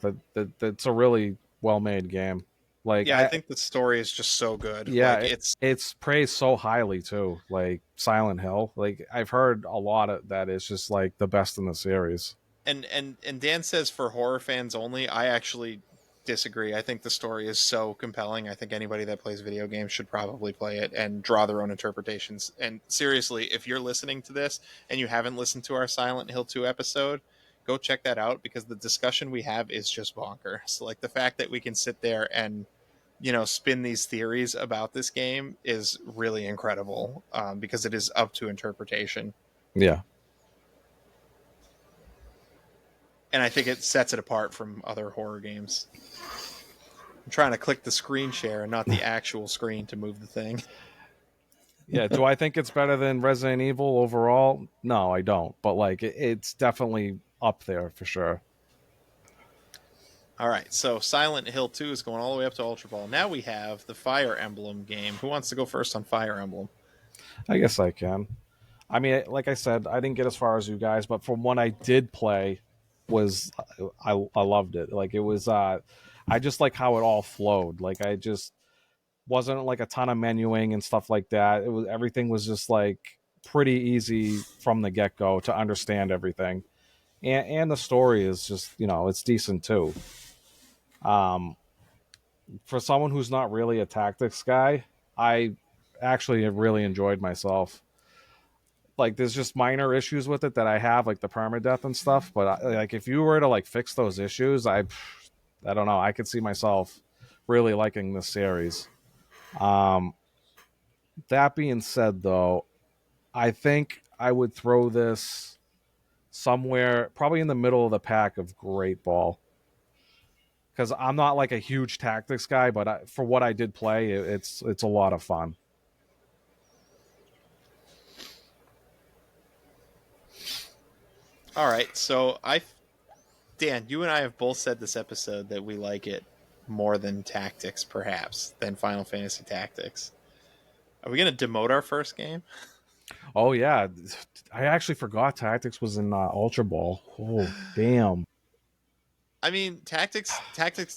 that's a really well-made game. Like, yeah, I think the story is just so good. Yeah, like, it's praised so highly too. Like Silent Hill, like I've heard a lot of that is just like the best in the series. And Dan says for horror fans only. I actually disagree. I think the story is so compelling. I think anybody that plays video games should probably play it and draw their own interpretations. And seriously, if you're listening to this and you haven't listened to our Silent Hill 2 episode, go check that out, because the discussion we have is just bonkers. Like, the fact that we can sit there and spin these theories about this game is really incredible, because it is up to interpretation. Yeah. And I think it sets it apart from other horror games. I'm trying to click the screen share and not the actual screen to move the thing. Yeah, do I think it's better than Resident Evil overall? No, I don't. But like, it's definitely up there for sure. All right, so Silent Hill 2 is going all the way up to Ultra Ball. Now we have the Fire Emblem game. Who wants to go first on Fire Emblem? I guess I can. I mean, like I said, I didn't get as far as you guys, but from what I did play, I loved it. Like, it was I just like how it all flowed. Like, I just wasn't like a ton of menuing and stuff like that. Everything was just like pretty easy from the get-go to understand everything. And the story is just, it's decent too. For someone who's not really a tactics guy, I actually have really enjoyed myself. Like, there's just minor issues with it that I have, like the permadeath and stuff. But like, if you were to like fix those issues, I don't know. I could see myself really liking this series. That being said, though, I think I would throw this somewhere probably in the middle of the pack of Great Ball. Because I'm not like a huge tactics guy, but for what I did play, it's a lot of fun. All right, so Dan, you and I have both said this episode that we like it more than Tactics, perhaps, than Final Fantasy Tactics. Are we going to demote our first game? Oh, yeah. I actually forgot Tactics was in Ultra Ball. Oh, damn. I mean, Tactics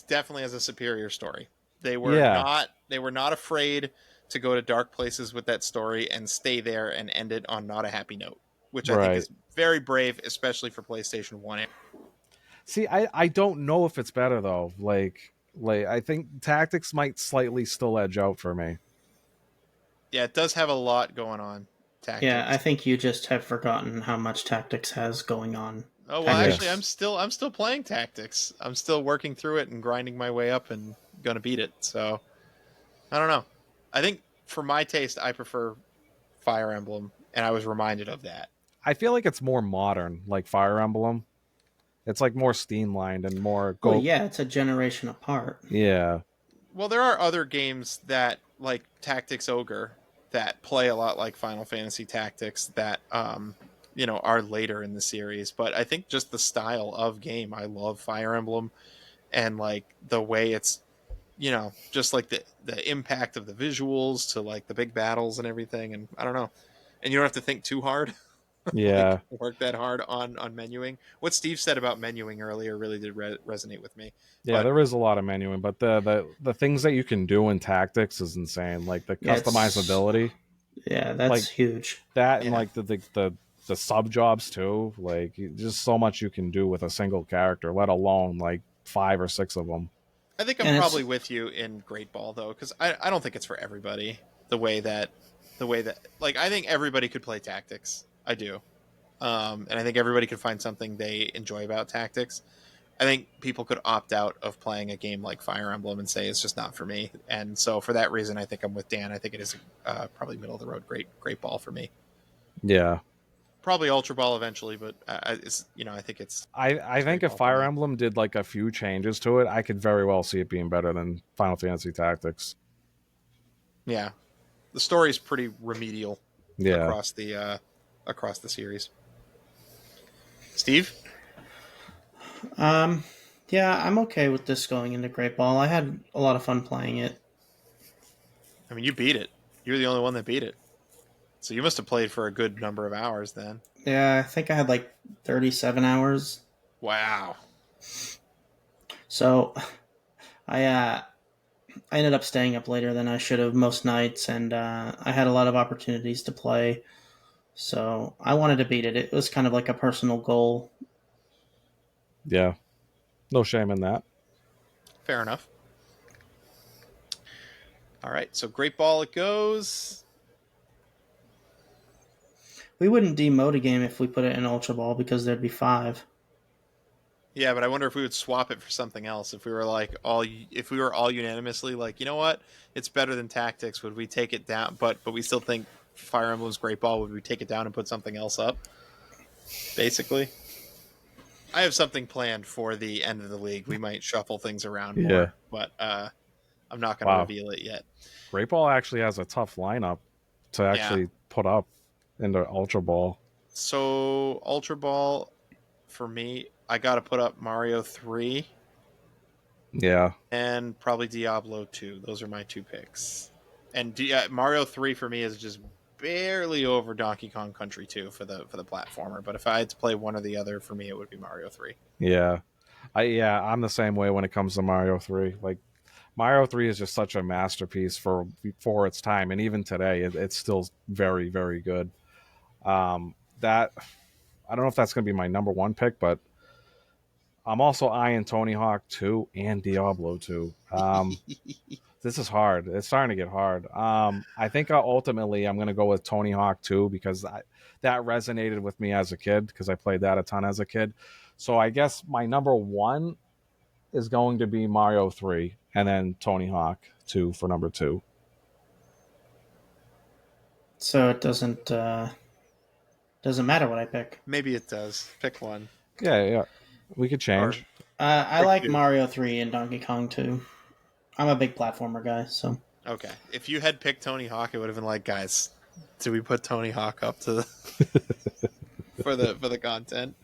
definitely has a superior story. They were not afraid to go to dark places with that story and stay there and end it on not a happy note, which I think is very brave, especially for PlayStation 1. See, I don't know if it's better though. Like I think Tactics might slightly still edge out for me. Yeah, it does have a lot going on. Tactics. Yeah, I think you just have forgotten how much Tactics has going on. Oh well, actually, I'm still playing Tactics. I'm still working through it and grinding my way up and gonna beat it. So I don't know. I think for my taste, I prefer Fire Emblem, and I was reminded of that. I feel like it's more modern, like Fire Emblem. It's like more streamlined and more. Well, yeah, it's a generation apart. Yeah. Well, there are other games that, like Tactics Ogre, that play a lot like Final Fantasy Tactics that are later in the series. But I think just the style of game, I love Fire Emblem, and like the way it's, just like the impact of the visuals to like the big battles and everything. And I don't know, and you don't have to think too hard. Yeah. Work that hard on menuing. What Steve said about menuing earlier really did resonate with me. Yeah, there is a lot of menuing, but the things that you can do in Tactics is insane. Like the customizability. Yeah, that's huge. That and like the sub jobs too. Like just so much you can do with a single character, let alone like 5 or 6 of them. I think I'm probably with you in Great Ball though, because I don't think it's for everybody. The way that like I think everybody could play Tactics. I do, and I think everybody could find something they enjoy about Tactics. I think people could opt out of playing a game like Fire Emblem and say it's just not for me. And so for that reason, I think I'm with Dan. I think it is probably middle of the road Great Ball for me. Yeah. Probably Ultra Ball eventually, but it's I think it's. I think if Fire Emblem did like a few changes to it, I could very well see it being better than Final Fantasy Tactics. Yeah, the story's pretty remedial. Yeah. Across the series. Steve? Yeah, I'm okay with this going into Great Ball. I had a lot of fun playing it. I mean, you beat it. You're the only one that beat it. So you must have played for a good number of hours then. Yeah, I think I had like 37 hours. Wow. So I ended up staying up later than I should have most nights, and I had a lot of opportunities to play. So I wanted to beat it. It was kind of like a personal goal. Yeah. No shame in that. Fair enough. All right, so Great Ball it goes. We wouldn't demote a game if we put it in Ultra Ball because there'd be 5. Yeah, but I wonder if we would swap it for something else. If we were all unanimously like, you know what, it's better than Tactics. Would we take it down? But we still think Fire Emblem's Great Ball. Would we take it down and put something else up? Basically, I have something planned for the end of the league. We might shuffle things around more, but I'm not going to reveal it yet. Great Ball actually has a tough lineup to actually put up into Ultra Ball. So Ultra Ball, for me, I got to put up Mario 3. Yeah. And probably Diablo 2. Those are my 2 picks. And Mario 3 for me is just barely over Donkey Kong Country 2 for the platformer. But if I had to play one or the other, for me it would be Mario 3. Yeah. I'm the same way when it comes to Mario 3. Like Mario 3 is just such a masterpiece for its time, and even today it's still very, very good. That I don't know if that's going to be my number 1 pick, but I'm also eyeing Tony Hawk 2 and Diablo 2. This is hard. It's starting to get hard. I think ultimately I'm going to go with Tony Hawk 2 because that resonated with me as a kid because I played that a ton as a kid. So I guess my number 1 is going to be Mario 3 and then Tony Hawk 2 for number 2. So it doesn't matter what I pick. Maybe it does. Pick one. Yeah. We could change. I like Mario 3 and Donkey Kong 2. I'm a big platformer guy, so. Okay. If you had picked Tony Hawk, it would have been like, guys, do we put Tony Hawk up to the for the content?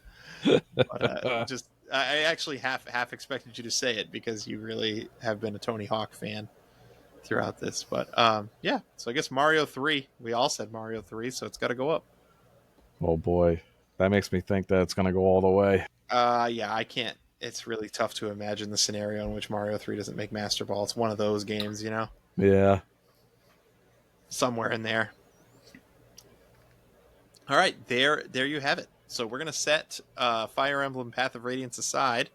But, I actually half expected you to say it because you really have been a Tony Hawk fan throughout this. But yeah, so I guess Mario 3. We all said Mario 3, so it's got to go up. Oh boy, that makes me think that it's going to go all the way. Yeah, I can't. It's really tough to imagine the scenario in which Mario 3 doesn't make Master Ball. It's one of those games, you know? Yeah. Somewhere in there. All right, there you have it. So we're going to set Fire Emblem Path of Radiance aside.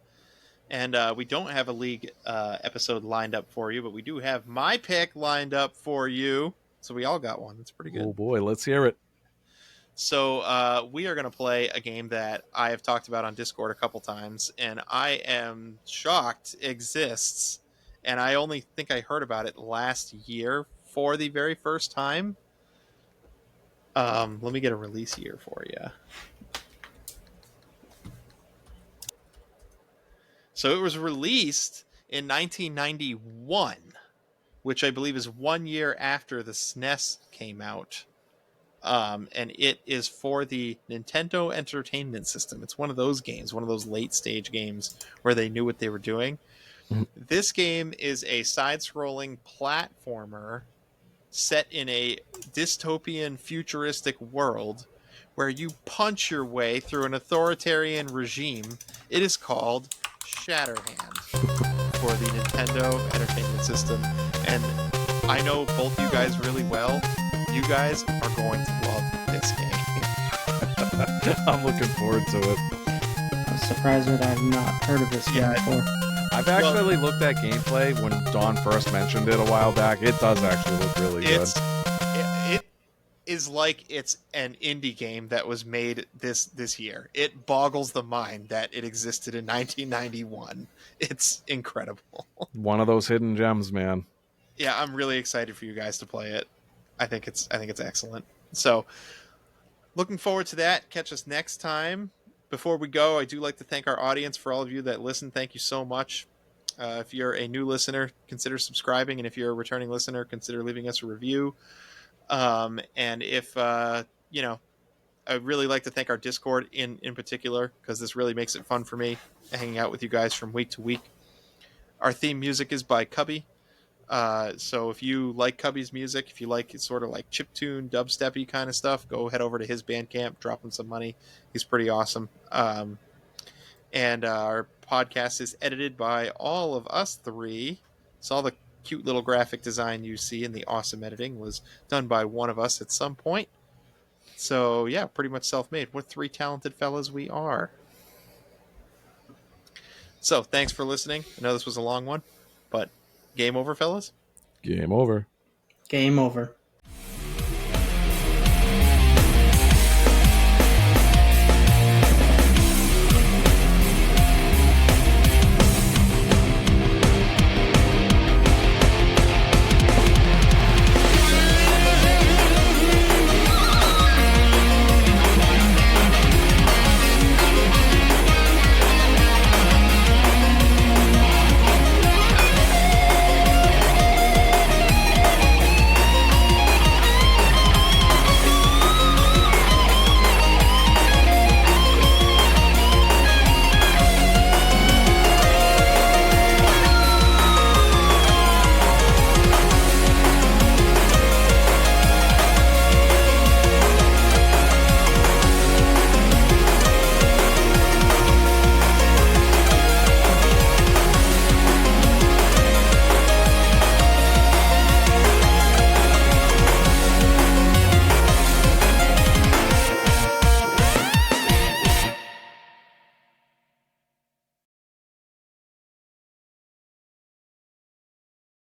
And we don't have a League episode lined up for you, but we do have my pick lined up for you. So we all got one. That's pretty good. Oh boy, let's hear it. So we are going to play a game that I have talked about on Discord a couple times, and I am shocked exists. And I only think I heard about it last year for the very first time. Let me get a release year for you. So it was released in 1991, which I believe is 1 year after the SNES came out. And it is for the Nintendo Entertainment System. It's one of those games, one of those late stage games where they knew what they were doing. Mm-hmm. This game is a side-scrolling platformer set in a dystopian futuristic world where you punch your way through an authoritarian regime. It is called Shatterhand for the Nintendo Entertainment System. And I know both you guys really well. You guys are going to love this game. I'm looking forward to it. I'm surprised that I've not heard of this game before. I've actually looked at gameplay when Dawn first mentioned it a while back. It does actually look really good. It is like it's an indie game that was made this year. It boggles the mind that it existed in 1991. It's incredible. One of those hidden gems, man. Yeah, I'm really excited for you guys to play it. I think it's excellent. So, looking forward to that. Catch us next time. Before we go, I do like to thank our audience for all of you that listen. Thank you so much. If you're a new listener, consider subscribing, and if you're a returning listener, consider leaving us a review. And if you know, I really like to thank our Discord in particular, because this really makes it fun for me hanging out with you guys from week to week. Our theme music is by Cubby. So if you like Cubby's music, if you like sort of like chiptune, dubsteppy kind of stuff, go head over to his Bandcamp, drop him some money. He's pretty awesome. And our podcast is edited by all of us three. So all the cute little graphic design you see in the awesome editing was done by one of us at some point. So yeah, pretty much self-made. What three talented fellas we are. So thanks for listening. I know this was a long one, but game over, fellas. Game over. Game over.